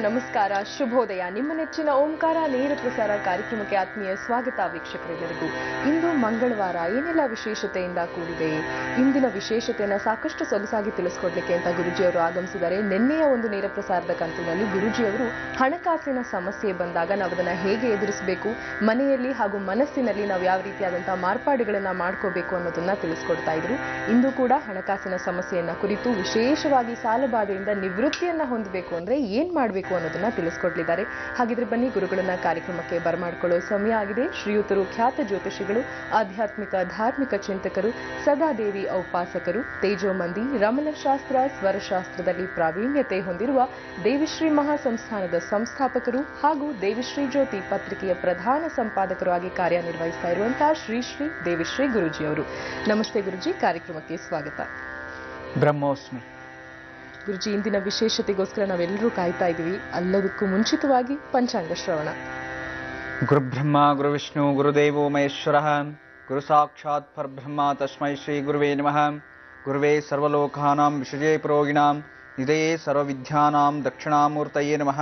ನಮಸ್ಕಾರ, ಶುಭೋದಯ. ನಿಮ್ಮ ನೆಚ್ಚಿನ ಓಂಕಾರ ನೇರ ಪ್ರಸಾರ ಕಾರ್ಯಕ್ರಮಕ್ಕೆ ಆತ್ಮೀಯ ಸ್ವಾಗತ ವೀಕ್ಷಕರೆಲ್ಲರಿಗೂ. ಇಂದು ಮಂಗಳವಾರ, ಏನೆಲ್ಲ ವಿಶೇಷತೆಯಿಂದ ಕೂಡಿದೆ, ಇಂದಿನ ವಿಶೇಷತೆಯನ್ನು ಸಾಕಷ್ಟು ಸೊಗಸಾಗಿ ತಿಳಿಸ್ಕೊಡ್ಲಿಕ್ಕೆ ಅಂತ ಗುರುಜಿಯವರು ಆಗಮಿಸಿದ್ದಾರೆ. ನಿನ್ನೆಯ ಒಂದು ನೇರ ಪ್ರಸಾರದ ಕಂತಿನಲ್ಲಿ ಗುರುಜಿಯವರು ಹಣಕಾಸಿನ ಸಮಸ್ಯೆ ಬಂದಾಗ ನಾವು ಅದನ್ನು ಹೇಗೆ ಎದುರಿಸಬೇಕು, ಮನೆಯಲ್ಲಿ ಹಾಗೂ ಮನಸ್ಸಿನಲ್ಲಿ ನಾವು ಯಾವ ರೀತಿಯಾದಂತಹ ಮಾರ್ಪಾಡುಗಳನ್ನ ಮಾಡ್ಕೋಬೇಕು ಅನ್ನೋದನ್ನ ತಿಳಿಸ್ಕೊಡ್ತಾ ಇದ್ರು. ಇಂದು ಕೂಡ ಹಣಕಾಸಿನ ಸಮಸ್ಯೆಯನ್ನ ಕುರಿತು, ವಿಶೇಷವಾಗಿ ಸಾಲಬಾಧೆಯಿಂದ ನಿವೃತ್ತಿಯನ್ನ ಹೊಂದಬೇಕು ಅಂದ್ರೆ ಏನ್ ಮಾಡಬೇಕು ಅನ್ನೋದನ್ನ ತಿಳಿಸ್ಕೊಡ್ಲಿದ್ದಾರೆ. ಹಾಗಿದ್ರೆ ಬನ್ನಿ, ಗುರುಗಳನ್ನ ಕಾರ್ಯಕ್ರಮಕ್ಕೆ ಬರಮಾಡ್ಕೊಳ್ಳೋ ಸಮಯ ಆಗಿದೆ. ಶ್ರೀಯುತರು ಖ್ಯಾತ ಜ್ಯೋತಿಷಿಗಳು, ಆಧ್ಯಾತ್ಮಿಕ ಧಾರ್ಮಿಕ ಚಿಂತಕರು, ಸದಾದೇವಿ ಔಪಾಸಕರು, ತೇಜೋಮಂದಿ, ರಮಣಶಾಸ್ತ್ರ, ಸ್ವರಶಾಸ್ತ್ರದಲ್ಲಿ ಪ್ರಾವೀಣ್ಯತೆ ಹೊಂದಿರುವ ದೇವಿಶ್ರೀ ಮಹಾಸಂಸ್ಥಾನದ ಸಂಸ್ಥಾಪಕರು ಹಾಗೂ ದೇವಿಶ್ರೀ ಜ್ಯೋತಿ ಪತ್ರಿಕೆಯ ಪ್ರಧಾನ ಸಂಪಾದಕರು ಆಗಿ ಕಾರ್ಯನಿರ್ವಹಿಸ್ತಾ ಇರುವಂತಹ ಶ್ರೀ ಶ್ರೀ ದೇವಿಶ್ರೀ ಗುರುಜಿಯವರು. ನಮಸ್ತೆ ಗುರುಜಿ, ಕಾರ್ಯಕ್ರಮಕ್ಕೆ ಸ್ವಾಗತ. ಬ್ರಹ್ಮೋಸ್ಮಿ. ಗುರುಜಿ, ಇಂದಿನ ವಿಶೇಷತೆಗೋಸ್ಕರ ನಾವೆಲ್ಲರೂ ಕಾಯ್ತಾ ಇದ್ದೀವಿ. ಎಲ್ಲದಕ್ಕೂ ಮುಂಚಿತವಾಗಿ ಪಂಚಾಂಗ ಶ್ರವಣ. ಗುರುಬ್ರಹ್ಮ ಗುರುವಿಷ್ಣು ಗುರುದೇವೋ ಮಹೇಶ್ವರ ಗುರು ಸಾಕ್ಷಾತ್ ಪರಬ್ರಹ್ಮ ತಸ್ಮೈ ಶ್ರೀ ಗುರುವೇ ನಮಃ. ಗುರುವೇ ಸರ್ವಲೋಕಾನಾಂ ವಿಷಜೇ ಪುರೋಗಿಣಾಂ ನಿಧಯೇ ಸರ್ವವಿದ್ಯಾನಾಂ ದಕ್ಷಿಣಾಮೂರ್ತಯೇ ನಮಃ.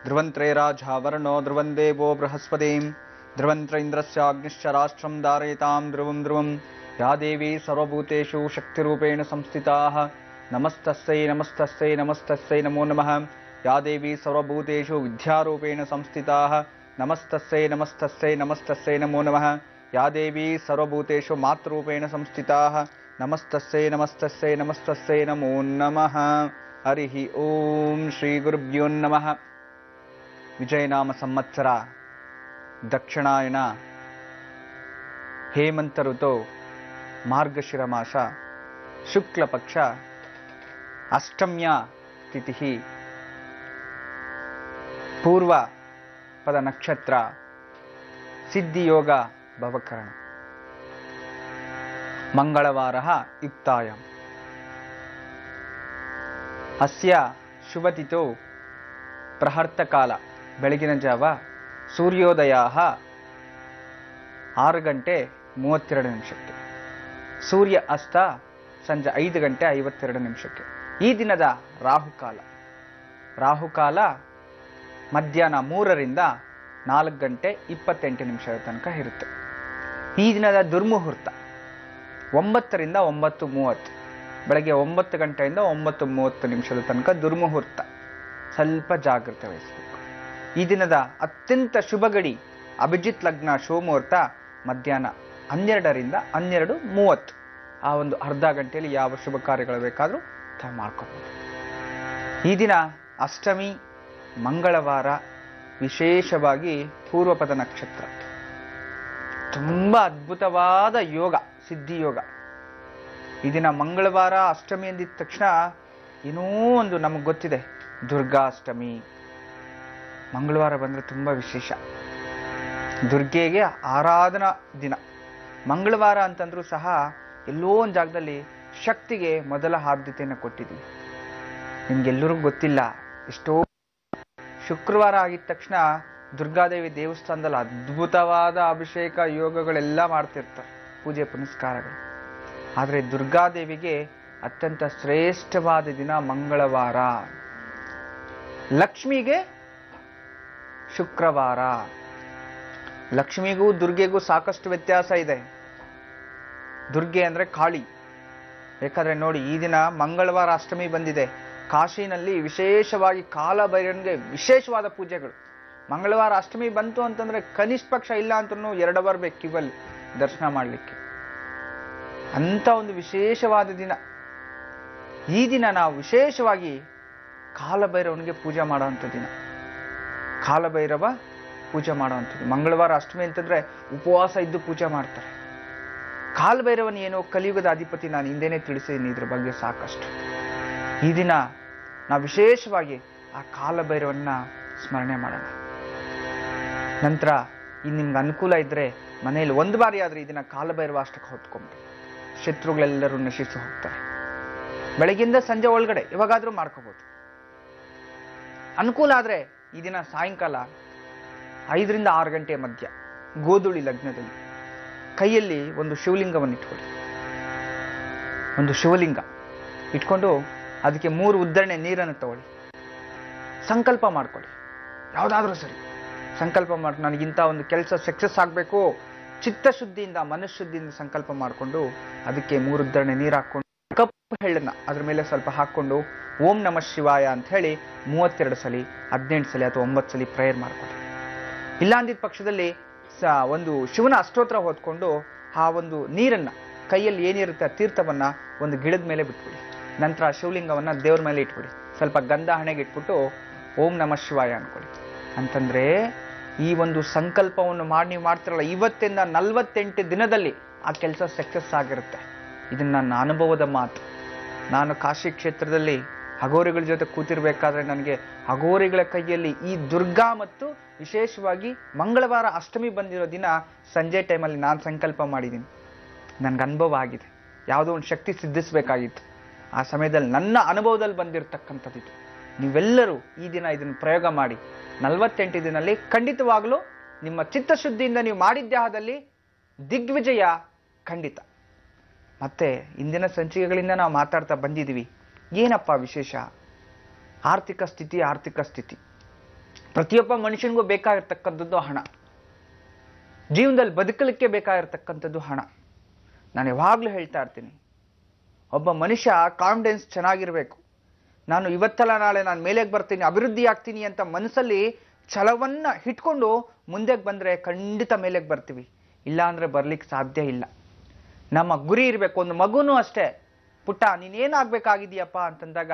ಧ್ರುವಂತ್ರೇ ರಾಜಾವರ್ಣೋ ಧ್ರುವಂ ದೇವೋ ಬೃಹಸ್ಪತಿಂ ಧ್ರುವಂತ್ರ ಇಂದ್ರಸ್ಯಾಗ್ನಿಶ್ಚ ರಾಷ್ಟ್ರಂ ಧಾರಯತಾಂ ಧ್ರುವಂ ಧ್ರುವಂ. ಯಾ ದೇವಿ ಸರ್ವಭೂತೇಷು ಶಕ್ತಿರೂಪೇಣ ಸಂಸ್ಥಿತಾಃ ನಮಸ್ತಸ್ಸೈ ನಮಸ್ತಸ್ಸೈ ನಮಸ್ತಸ್ಸೈ ನಮೋ ನಮಃ. ಯಾ ದೇವಿ ಸರ್ವಭೂತೇಷು ವಿದ್ಯಾರೂಪೇಣ ಸಂಸ್ಥಿತಾಃ ನಮಸ್ತಸ್ಸೈ ನಮಸ್ತಸ್ಸೈ ನಮಸ್ತಸ್ಸೈ ನಮೋ ನಮಃ. ಯಾ ದೇವಿ ಸರ್ವಭೂತೇಷು ಮಾತೃರೂಪೇಣ ಸಂಸ್ಥಿತಾಃ ನಮಸ್ತಸ್ಸೈ ನಮಸ್ತಸ್ಸೈ ನಮಸ್ತಸ್ಸೈ ನಮೋ ನಮಃ. ಹರಿ ಓಂ. ಶ್ರೀ ಗುರುಭ್ಯೋ ನಮಃ. ವಿಜಯನಾಮ ಸಂವತ್ಸರ, ದಕ್ಷಿಣಾಯನ, ಹೇಮಂತ ಋತು, ಮಾರ್ಗಶಿರ ಮಾಸ, ಶುಕ್ಲ ಪಕ್ಷ, ಅಷ್ಟಮ್ಯ ತಿಥಿ, ಪೂರ್ವ ಪದ ನಕ್ಷತ್ರ, ಸಿದ್ಧಿಯೋಗ ಭವಕರಣ, ಮಂಗಳವಾರ ಯುಕ್ತಾಯ. ಅಸ್ಯ ಶುಭತಿಥೌ ಪ್ರಹರ್ತ ಕಾಲ ಬೆಳಗಿನ ಜಾವ ಸೂರ್ಯೋದಯ 6 ಗಂಟೆ 32 ನಿಮಿಷಕ್ಕೆ, ಸೂರ್ಯ ಅಸ್ತ ಸಂಜೆ 5 ಗಂಟೆ 52 ನಿಮಿಷಕ್ಕೆ. ಈ ದಿನದ ರಾಹುಕಾಲ ಮಧ್ಯಾಹ್ನ 3ರಿಂದ 4 ಗಂಟೆ 28 ನಿಮಿಷದ ತನಕ ಇರುತ್ತೆ. ಈ ದಿನದ ದುರ್ಮುಹೂರ್ತ 9ರಿಂದ 9:30, ಬೆಳಗ್ಗೆ 9 ಗಂಟೆಯಿಂದ 9:30 ನಿಮಿಷದ ತನಕ ದುರ್ಮುಹೂರ್ತ. ಸ್ವಲ್ಪ ಜಾಗ್ರತೆ ವಹಿಸಬೇಕು. ಈ ದಿನದ ಅತ್ಯಂತ ಶುಭ ಗಡಿ ಅಭಿಜಿತ್ ಲಗ್ನ ಶುಭಮುಹೂರ್ತ ಮಧ್ಯಾಹ್ನ 12ರಿಂದ 12:30. ಆ ಒಂದು ಅರ್ಧ ಗಂಟೆಯಲ್ಲಿ ಯಾವ ಶುಭ ಕಾರ್ಯಗಳು ಬೇಕಾದರೂ ತಾವು ಮಾಡ್ಕೋಬಹುದು. ಈ ದಿನ ಅಷ್ಟಮಿ, ಮಂಗಳವಾರ, ವಿಶೇಷವಾಗಿ ಪೂರ್ವಪದ ನಕ್ಷತ್ರ. ತುಂಬ ಅದ್ಭುತವಾದ ಯೋಗ, ಸಿದ್ಧಿಯೋಗ. ಈ ದಿನ ಮಂಗಳವಾರ ಅಷ್ಟಮಿ ಅಂದಿದ ತಕ್ಷಣ ಏನೋ ಒಂದು ನಮಗೆ ಗೊತ್ತಿದೆ, ದುರ್ಗಾಷ್ಟಮಿ. ಮಂಗಳವಾರ ಬಂದರೆ ತುಂಬ ವಿಶೇಷ, ದುರ್ಗೆಗೆ ಆರಾಧನಾ ದಿನ. ಮಂಗಳವಾರ ಅಂತಂದ್ರೂ ಸಹ ಎಲ್ಲೋ ಒಂದು ಜಾಗದಲ್ಲಿ ಶಕ್ತಿಗೆ ಮೊದಲ ಆದ್ಯತೆಯನ್ನು ಕೊಟ್ಟಿದ್ವಿ. ನಿಮ್ಗೆಲ್ಲರಿಗೂ ಗೊತ್ತಿಲ್ಲ, ಎಷ್ಟೋ ಶುಕ್ರವಾರ ಆಗಿದ ತಕ್ಷಣ ದುರ್ಗಾದೇವಿ ದೇವಸ್ಥಾನದಲ್ಲಿ ಅದ್ಭುತವಾದ ಅಭಿಷೇಕ ಯೋಗಗಳೆಲ್ಲ ಮಾಡ್ತಿರ್ತಾರೆ, ಪೂಜೆ ಪುನಸ್ಕಾರಗಳು. ಆದರೆ ದುರ್ಗಾದೇವಿಗೆ ಅತ್ಯಂತ ಶ್ರೇಷ್ಠವಾದ ದಿನ ಮಂಗಳವಾರ. ಲಕ್ಷ್ಮಿಗೆ ಶುಕ್ರವಾರ. ಲಕ್ಷ್ಮಿಗೂ ದುರ್ಗೆಗೂ ಸಾಕಷ್ಟು ವ್ಯತ್ಯಾಸ ಇದೆ. ದುರ್ಗೆ ಅಂದ್ರೆ ಕಾಳಿ. ಬೇಕಾದ್ರೆ ನೋಡಿ, ಈ ದಿನ ಮಂಗಳವಾರ ಅಷ್ಟಮಿ ಬಂದಿದೆ. ಕಾಶಿನಲ್ಲಿ ವಿಶೇಷವಾಗಿ ಕಾಲಭೈರವನಿಗೆ ವಿಶೇಷವಾದ ಪೂಜೆಗಳು. ಮಂಗಳವಾರ ಅಷ್ಟಮಿ ಬಂತು ಅಂತಂದ್ರೆ ಕನಿಷ್ಠ ಪಕ್ಷ ಇಲ್ಲ ಅಂತೂ 2 ಬರ್ಬೇಕು ಕಿವಲ್ಲಿ ದರ್ಶನ ಮಾಡಲಿಕ್ಕೆ. ಅಂತ ಒಂದು ವಿಶೇಷವಾದ ದಿನ. ಈ ದಿನ ನಾವು ವಿಶೇಷವಾಗಿ ಕಾಲಭೈರವನಿಗೆ ಪೂಜೆ ಮಾಡುವಂಥ ದಿನ. ಕಾಲಭೈರವ ಪೂಜೆ ಮಾಡುವಂಥದ್ದು. ಮಂಗಳವಾರ ಅಷ್ಟಮಿ ಅಂತಂದ್ರೆ ಉಪವಾಸ ಇದ್ದು ಪೂಜೆ ಮಾಡ್ತಾರೆ. ಕಾಲಭೈರವನ್ ಏನೋ ಕಲಿಯುಗದ ಅಧಿಪತಿ, ನಾನು ಹಿಂದೆನೇ ತಿಳಿಸಿದ್ದೀನಿ ಇದ್ರ ಬಗ್ಗೆ ಸಾಕಷ್ಟು. ಈ ದಿನ ನಾವು ವಿಶೇಷವಾಗಿ ಆ ಕಾಲಭೈರವನ್ನ ಸ್ಮರಣೆ ಮಾಡೋಣ. ನಂತರ ನಿಮ್ಗೆ ಅನುಕೂಲ ಇದ್ರೆ ಮನೆಯಲ್ಲಿ 1 ಬಾರಿ ಆದ್ರೆ ಈ ದಿನ ಕಾಲಭೈರವ ಅಷ್ಟಕ್ಕೆ ಹೊತ್ಕೊಂಡ್ಬಿಡಿ. ಶತ್ರುಗಳೆಲ್ಲರೂ ನಶಿಸಿ ಹೋಗ್ತಾರೆ. ಬೆಳಗ್ಗಿಂದ ಸಂಜೆ ಒಳಗಡೆ ಯಾವಾಗಾದ್ರೂ ಮಾಡ್ಕೋಬಹುದು. ಅನುಕೂಲ ಆದ್ರೆ ಈ ದಿನ ಸಾಯಂಕಾಲ 5ರಿಂದ 6 ಗಂಟೆ ಮಧ್ಯ ಗೋಧುಳಿ ಲಗ್ನದಲ್ಲಿ ಕೈಯಲ್ಲಿ ಒಂದು ಶಿವಲಿಂಗವನ್ನು ಇಟ್ಕೊಳ್ಳಿ. ಒಂದು ಶಿವಲಿಂಗ ಇಟ್ಕೊಂಡು ಅದಕ್ಕೆ 3 ಉದ್ದರಣೆ ನೀರನ್ನು ತಗೊಳ್ಳಿ. ಸಂಕಲ್ಪ ಮಾಡ್ಕೊಳ್ಳಿ. ಯಾವುದಾದ್ರೂ ಸರಿ ಸಂಕಲ್ಪ ಮಾಡಿ, ನನಗಿಂತ ಒಂದು ಕೆಲಸ ಸಕ್ಸಸ್ ಆಗಬೇಕು, ಚಿತ್ತಶುದ್ಧಿಯಿಂದ ಮನಃಶುದ್ಧಿಯಿಂದ ಸಂಕಲ್ಪ ಮಾಡಿಕೊಂಡು ಅದಕ್ಕೆ 3 ಉದ್ದರಣೆ ನೀರು ಹಾಕ್ಕೊಂಡು ಕಪ್ಪು ಎಳ್ಳನ್ನ ಅದ್ರ ಮೇಲೆ ಸ್ವಲ್ಪ ಹಾಕ್ಕೊಂಡು ಓಂ ನಮಃ ಶಿವಾಯ ಅಂತ ಹೇಳಿ 32 ಸಲ 18 ಸಲ ಅಥವಾ 9 ಸಲ ಪ್ರೇಯರ್ ಮಾಡ್ಕೊಳ್ಳಿ. ಇಲ್ಲ ಅಂದಿದ್ದ ಪಕ್ಷದಲ್ಲಿ ಒಂದು ಶಿವನ ಅಷ್ಟೋತ್ರ ಓದ್ಕೊಂಡು ಆ ಒಂದು ನೀರನ್ನ ಕೈಯಲ್ಲಿ ಏನಿರುತ್ತೆ ಆ ತೀರ್ಥವನ್ನ ಒಂದು ಗಿಡದ ಮೇಲೆ ಬಿಟ್ಬಿಡಿ. ನಂತರ ಶಿವಲಿಂಗವನ್ನ ದೇವ್ರ ಮೇಲೆ ಇಟ್ಬಿಡಿ. ಸ್ವಲ್ಪ ಗಂಧ ಹಣೆಗೆ ಇಟ್ಬಿಟ್ಟು ಓಂ ನಮಃ ಶಿವಾಯ ಅನ್ಕೊಳ್ಳಿ. ಅಂತಂದ್ರೆ ಈ ಒಂದು ಸಂಕಲ್ಪವನ್ನು ಮಾಡಿ ನೀವು ಮಾಡ್ತಿರಲ್ಲ, ಇವತ್ತಿಂದ 48 ದಿನದಲ್ಲಿ ಆ ಕೆಲಸ ಸಕ್ಸಸ್ ಆಗಿರುತ್ತೆ. ಇದನ್ನ ನನ್ನ ಅನುಭವದ ಮಾತು. ನಾನು ಕಾಶಿ ಕ್ಷೇತ್ರದಲ್ಲಿ ಅಘೋರಿಗಳ ಜೊತೆ ಕೂತಿರ್ಬೇಕಾದ್ರೆ ನನಗೆ ಅಘೋರಿಗಳ ಕೈಯಲ್ಲಿ ಈ ದುರ್ಗಾ ಮತ್ತು ವಿಶೇಷವಾಗಿ ಮಂಗಳವಾರ ಅಷ್ಟಮಿ ಬಂದಿರೋ ದಿನ ಸಂಜೆ ಟೈಮಲ್ಲಿ ನಾನು ಸಂಕಲ್ಪ ಮಾಡಿದ್ದೀನಿ. ನನ್ಗೆ ಅನುಭವ ಆಗಿದೆ. ಯಾವುದೋ ಒಂದು ಶಕ್ತಿ ಸಿದ್ಧಿಸಬೇಕಾಗಿತ್ತು. ಆ ಸಮಯದಲ್ಲಿ ನನ್ನ ಅನುಭವದಲ್ಲಿ ಬಂದಿರತಕ್ಕಂಥದ್ದು ಇದು. ನೀವೆಲ್ಲರೂ ಈ ದಿನ ಇದನ್ನು ಪ್ರಯೋಗ ಮಾಡಿ. 48 ದಿನಲ್ಲಿ ಖಂಡಿತವಾಗ್ಲೂ ನಿಮ್ಮ ಚಿತ್ತಶುದ್ಧಿಯಿಂದ ನೀವು ಮಾಡಿದ್ಯಾದಲ್ಲಿ ದಿಗ್ವಿಜಯ ಖಂಡಿತ. ಮತ್ತೆ ಇಂದಿನ ಸಂಚಿಕೆಗಳಿಂದ ನಾವು ಮಾತಾಡ್ತಾ ಬಂದಿದ್ದೀವಿ. ಏನಪ್ಪ ವಿಶೇಷ? ಆರ್ಥಿಕ ಸ್ಥಿತಿ. ಪ್ರತಿಯೊಬ್ಬ ಮನುಷ್ಯನಿಗೂ ಬೇಕಾಗಿರ್ತಕ್ಕಂಥದ್ದು ಹಣ. ಜೀವನದಲ್ಲಿ ಬದುಕಲಿಕ್ಕೆ ಬೇಕಾಗಿರ್ತಕ್ಕಂಥದ್ದು ಹಣ. ನಾನು ಯಾವಾಗಲೂ ಹೇಳ್ತಾ ಇರ್ತೀನಿ, ಒಬ್ಬ ಮನುಷ್ಯ ಕಾನ್ಫಿಡೆನ್ಸ್ ಚೆನ್ನಾಗಿರ್ಬೇಕು. ನಾನು ಇವತ್ತಲ್ಲ ನಾಳೆ ನಾನು ಮೇಲೆಗೆ ಬರ್ತೀನಿ, ಅಭಿವೃದ್ಧಿ ಆಗ್ತೀನಿ ಅಂತ ಮನಸ್ಸಲ್ಲಿ ಛಲವನ್ನ ಇಟ್ಕೊಂಡು ಮುಂದೆಗೆ ಬಂದ್ರೆ ಖಂಡಿತ ಮೇಲೆಗೆ ಬರ್ತೀವಿ. ಇಲ್ಲ ಅಂದ್ರೆ ಬರ್ಲಿಕ್ಕೆ ಸಾಧ್ಯ ಇಲ್ಲ. ನಮ್ಮ ಗುರಿ ಇರಬೇಕು. ಒಂದು ಮಗುನೂ ಅಷ್ಟೇ, ಪುಟ್ಟ ನೀನೇನಾಗಬೇಕಾಗಿದೆಯಪ್ಪ ಅಂತಂದಾಗ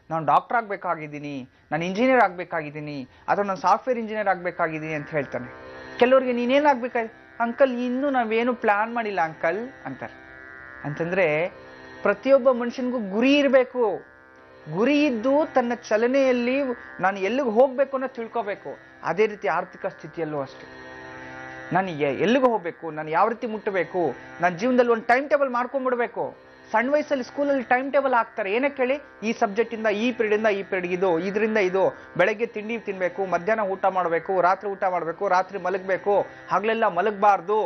ನಾನು ಡಾಕ್ಟರ್ ಆಗಬೇಕಾಗಿದ್ದೀನಿ, ನಾನು ಇಂಜಿನಿಯರ್ ಆಗಬೇಕಾಗಿದ್ದೀನಿ, ಅಥವಾ ನಾನು ಸಾಫ್ಟ್ವೇರ್ ಇಂಜಿನಿಯರ್ ಆಗಬೇಕಾಗಿದ್ದೀನಿ ಅಂತ ಹೇಳ್ತಾನೆ. ಕೆಲವರಿಗೆ ನೀನೇನಾಗಬೇಕಾಗಿ, ಅಂಕಲ್ ಇನ್ನೂ ನಾವೇನು ಪ್ಲಾನ್ ಮಾಡಿಲ್ಲ ಅಂಕಲ್ ಅಂತಾರೆ. ಅಂತಂದ್ರೆ ಪ್ರತಿಯೊಬ್ಬ ಮನುಷ್ಯನಿಗೂ ಗುರಿ ಇರಬೇಕು. ಗುರಿ ಇದ್ದು ತನ್ನ ಚಲನೆಯಲ್ಲಿ ನಾನು ಎಲ್ಲಿಗೆ ಹೋಗ್ಬೇಕು ಅನ್ನೋ ತಿಳ್ಕೋಬೇಕು. ಅದೇ ರೀತಿ ಆರ್ಥಿಕ ಸ್ಥಿತಿಯಲ್ಲೂ ಅಷ್ಟೇ. ನಾನು ಎಲ್ಲಿಗೆ ಹೋಗ್ಬೇಕು, ನಾನು ಯಾವ ರೀತಿ ಮುಟ್ಟಬೇಕು, ನನ್ನ ಜೀವನದಲ್ಲಿ ಒಂದು ಟೈಮ್ ಟೇಬಲ್ ಮಾಡ್ಕೊಂಡ್ಬಿಡ್ಬೇಕು. ಸಣ್ಣ ವಯಸ್ಸಲ್ಲಿ ಸ್ಕೂಲಲ್ಲಿ ಟೈಮ್ ಟೇಬಲ್ ಹಾಕ್ತಾರೆ. ಏನಕ್ಕೆ ಹೇಳಿ? ಈ ಸಬ್ಜೆಕ್ಟ್ ಇಂದ ಈ ಪೀರಿಯಡ್ ಇಂದ ಈ ಪೀರಿಯಡ್ ಇದು, ಇದರಿಂದ ಇದು, ಬೆಳಗ್ಗೆ ತಿಂಡಿ ತಿನ್ಬೇಕು, ಮಧ್ಯಾಹ್ನ ಊಟ ಮಾಡಬೇಕು, ರಾತ್ರಿ ಊಟ ಮಾಡಬೇಕು, ರಾತ್ರಿ ಮಲಗಬೇಕು, ಹಗಲೆಲ್ಲ ಮಲಗಬಾರ್ದು.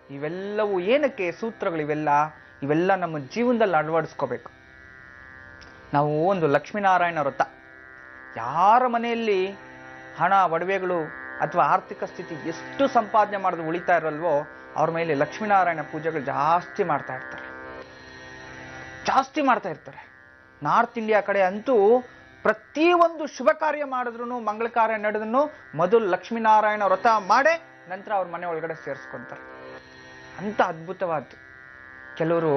ಇವೆಲ್ಲವೂ ಏನಕ್ಕೆ ಸೂತ್ರಗಳು? ಇವೆಲ್ಲ ನಮ್ಮ ಜೀವನದಲ್ಲಿ ಅಳವಡಿಸ್ಕೋಬೇಕು. ನಾವು ಒಂದು ಲಕ್ಷ್ಮೀನಾರಾಯಣ ವ್ರತ, ಯಾರ ಮನೆಯಲ್ಲಿ ಹಣ ಒಡವೆಗಳು ಅಥವಾ ಆರ್ಥಿಕ ಸ್ಥಿತಿ ಎಷ್ಟು ಸಂಪಾದನೆ ಮಾಡಿದ್ರು ಉಳಿತಾ ಇರಲ್ವೋ ಅವ್ರ ಮೇಲೆ ಲಕ್ಷ್ಮೀನಾರಾಯಣ ಪೂಜೆಗಳು ಜಾಸ್ತಿ ಮಾಡ್ತಾ ಇರ್ತಾರೆ. ನಾರ್ತ್ ಇಂಡಿಯಾ ಕಡೆ ಅಂತೂ ಪ್ರತಿಯೊಂದು ಶುಭ ಕಾರ್ಯ ಮಾಡಿದ್ರು, ಮಂಗಳ ಕಾರ್ಯ ನಡೆದ್ರು ಮೊದಲು ಲಕ್ಷ್ಮೀನಾರಾಯಣ ವ್ರತ ಮಾಡೇ ನಂತರ ಅವ್ರ ಮನೆ ಒಳಗಡೆ ಸೇರಿಸ್ಕೊಂತಾರೆ. ಅಂತ ಅದ್ಭುತವಾದ್ದು. ಕೆಲವರು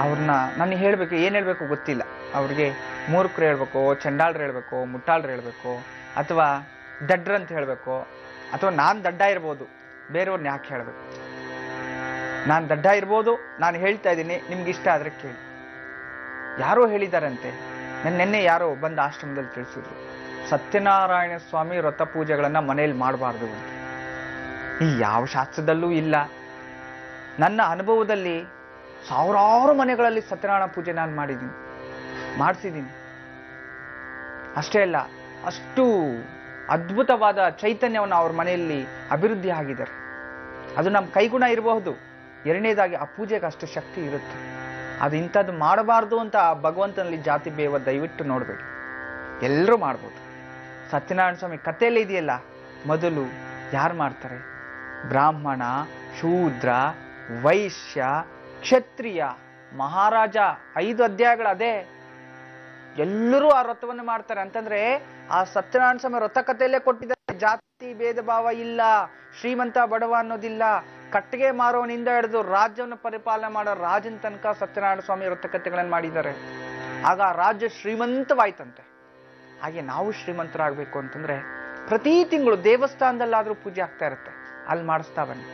ಅವ್ರನ್ನ ನಾನು ಹೇಳ್ಬೇಕು, ಏನ್ ಹೇಳ್ಬೇಕು ಗೊತ್ತಿಲ್ಲ. ಅವ್ರಿಗೆ ಮೂರ್ಖರು ಹೇಳ್ಬೇಕು, ಚಂಡಾಳ್ರು ಹೇಳ್ಬೇಕು, ಮುಟ್ಟಾಳ್ರು ಹೇಳ್ಬೇಕು, ಅಥವಾ ದಡ್ಡ್ರ ಅಂತ ಹೇಳ್ಬೇಕು, ಅಥವಾ ನಾನ್ ದಡ್ಡ ಇರ್ಬೋದು, ಬೇರೆಯವ್ರನ್ನ ಯಾಕೆ ಹೇಳ್ಬೇಕು? ನಾನು ದಡ್ಡ ಇರ್ಬೋದು, ನಾನು ಹೇಳ್ತಾ ಇದ್ದೀನಿ, ನಿಮ್ಗೆ ಇಷ್ಟ ಆದ್ರೆ ಕೇಳಿ. ಯಾರೋ ಹೇಳಿದಾರಂತೆ, ನೆನ್ನೆ ಯಾರೋ ಬಂದ ಆಶ್ರಮದಲ್ಲಿ ತಿಳಿಸಿದ್ರು, ಸತ್ಯನಾರಾಯಣ ಸ್ವಾಮಿ ವ್ರತ ಪೂಜೆಗಳನ್ನ ಮನೆಯಲ್ಲಿ ಮಾಡಬಾರ್ದು ಅಂತ. ಈ ಯಾವ ಶಾಸ್ತ್ರದಲ್ಲೂ ಇಲ್ಲ. ನನ್ನ ಅನುಭವದಲ್ಲಿ ಸಾವಿರಾರು ಮನೆಗಳಲ್ಲಿ ಸತ್ಯನಾರಾಯಣ ಪೂಜೆ ನಾನು ಮಾಡಿಸಿದ್ದೀನಿ. ಅಷ್ಟೇ ಅಲ್ಲ, ಅಷ್ಟು ಅದ್ಭುತವಾದ ಚೈತನ್ಯವನ್ನು ಅವ್ರ ಮನೆಯಲ್ಲಿ ಅಭಿವೃದ್ಧಿ ಆಗಿದ್ದಾರೆ. ಅದು ನಮ್ಮ ಕೈಗುಣ ಇರಬಹುದು. ಎರಡನೇದಾಗಿ ಆ ಪೂಜೆಗೆ ಅಷ್ಟು ಶಕ್ತಿ ಇರುತ್ತೆ. ಅದು ಇಂಥದ್ದು ಮಾಡಬಾರ್ದು ಅಂತ ಭಗವಂತನಲ್ಲಿ ಜಾತಿ ಬೇವ ದಯವಿಟ್ಟು ನೋಡಬೇಡಿ. ಎಲ್ಲರೂ ಮಾಡ್ಬೋದು. ಸತ್ಯನಾರಾಯಣ ಸ್ವಾಮಿ ಕಥೆಯಲ್ಲಿ ಇದೆಯಲ್ಲ, ಮೊದಲು ಯಾರು ಮಾಡ್ತಾರೆ? ಬ್ರಾಹ್ಮಣ, ಶೂದ್ರ, ವೈಶ್ಯ, ಕ್ಷತ್ರಿಯ, ಮಹಾರಾಜ, 5 ಅಧ್ಯಾಯಗಳು ಅದೇ. ಎಲ್ಲರೂ ಆ ವ್ರತವನ್ನು ಮಾಡ್ತಾರೆ. ಅಂತಂದ್ರೆ ಆ ಸತ್ಯನಾರಾಯಣ ಸ್ವಾಮಿ ವ್ರತ ಕಥೆಯಲ್ಲೇ ಕೊಟ್ಟಿದ್ದಾರೆ. ಜಾತಿ ಭೇದ ಭಾವ ಇಲ್ಲ, ಶ್ರೀಮಂತ ಬಡವ ಅನ್ನೋದಿಲ್ಲ. ಕಟ್ಟಿಗೆ ಮಾರೋನಿಂದ ಹಿಡಿದು ರಾಜ್ಯವನ್ನು ಪರಿಪಾಲನೆ ಮಾಡೋ ರಾಜನ ತನಕ ಸತ್ಯನಾರಾಯಣ ಸ್ವಾಮಿ ವ್ರತ ಕಥೆಗಳನ್ನು ಮಾಡಿದ್ದಾರೆ. ಆಗ ರಾಜ್ಯ ಶ್ರೀಮಂತವಾಯ್ತಂತೆ. ಹಾಗೆ ನಾವು ಶ್ರೀಮಂತರಾಗಬೇಕು ಅಂತಂದ್ರೆ ಪ್ರತಿ ತಿಂಗಳು ದೇವಸ್ಥಾನದಲ್ಲಾದ್ರೂ ಪೂಜೆ ಆಗ್ತಾ ಇರುತ್ತೆ, ಅಲ್ಲಿ ಮಾಡಿಸ್ತಾ ಬನ್ನಿ.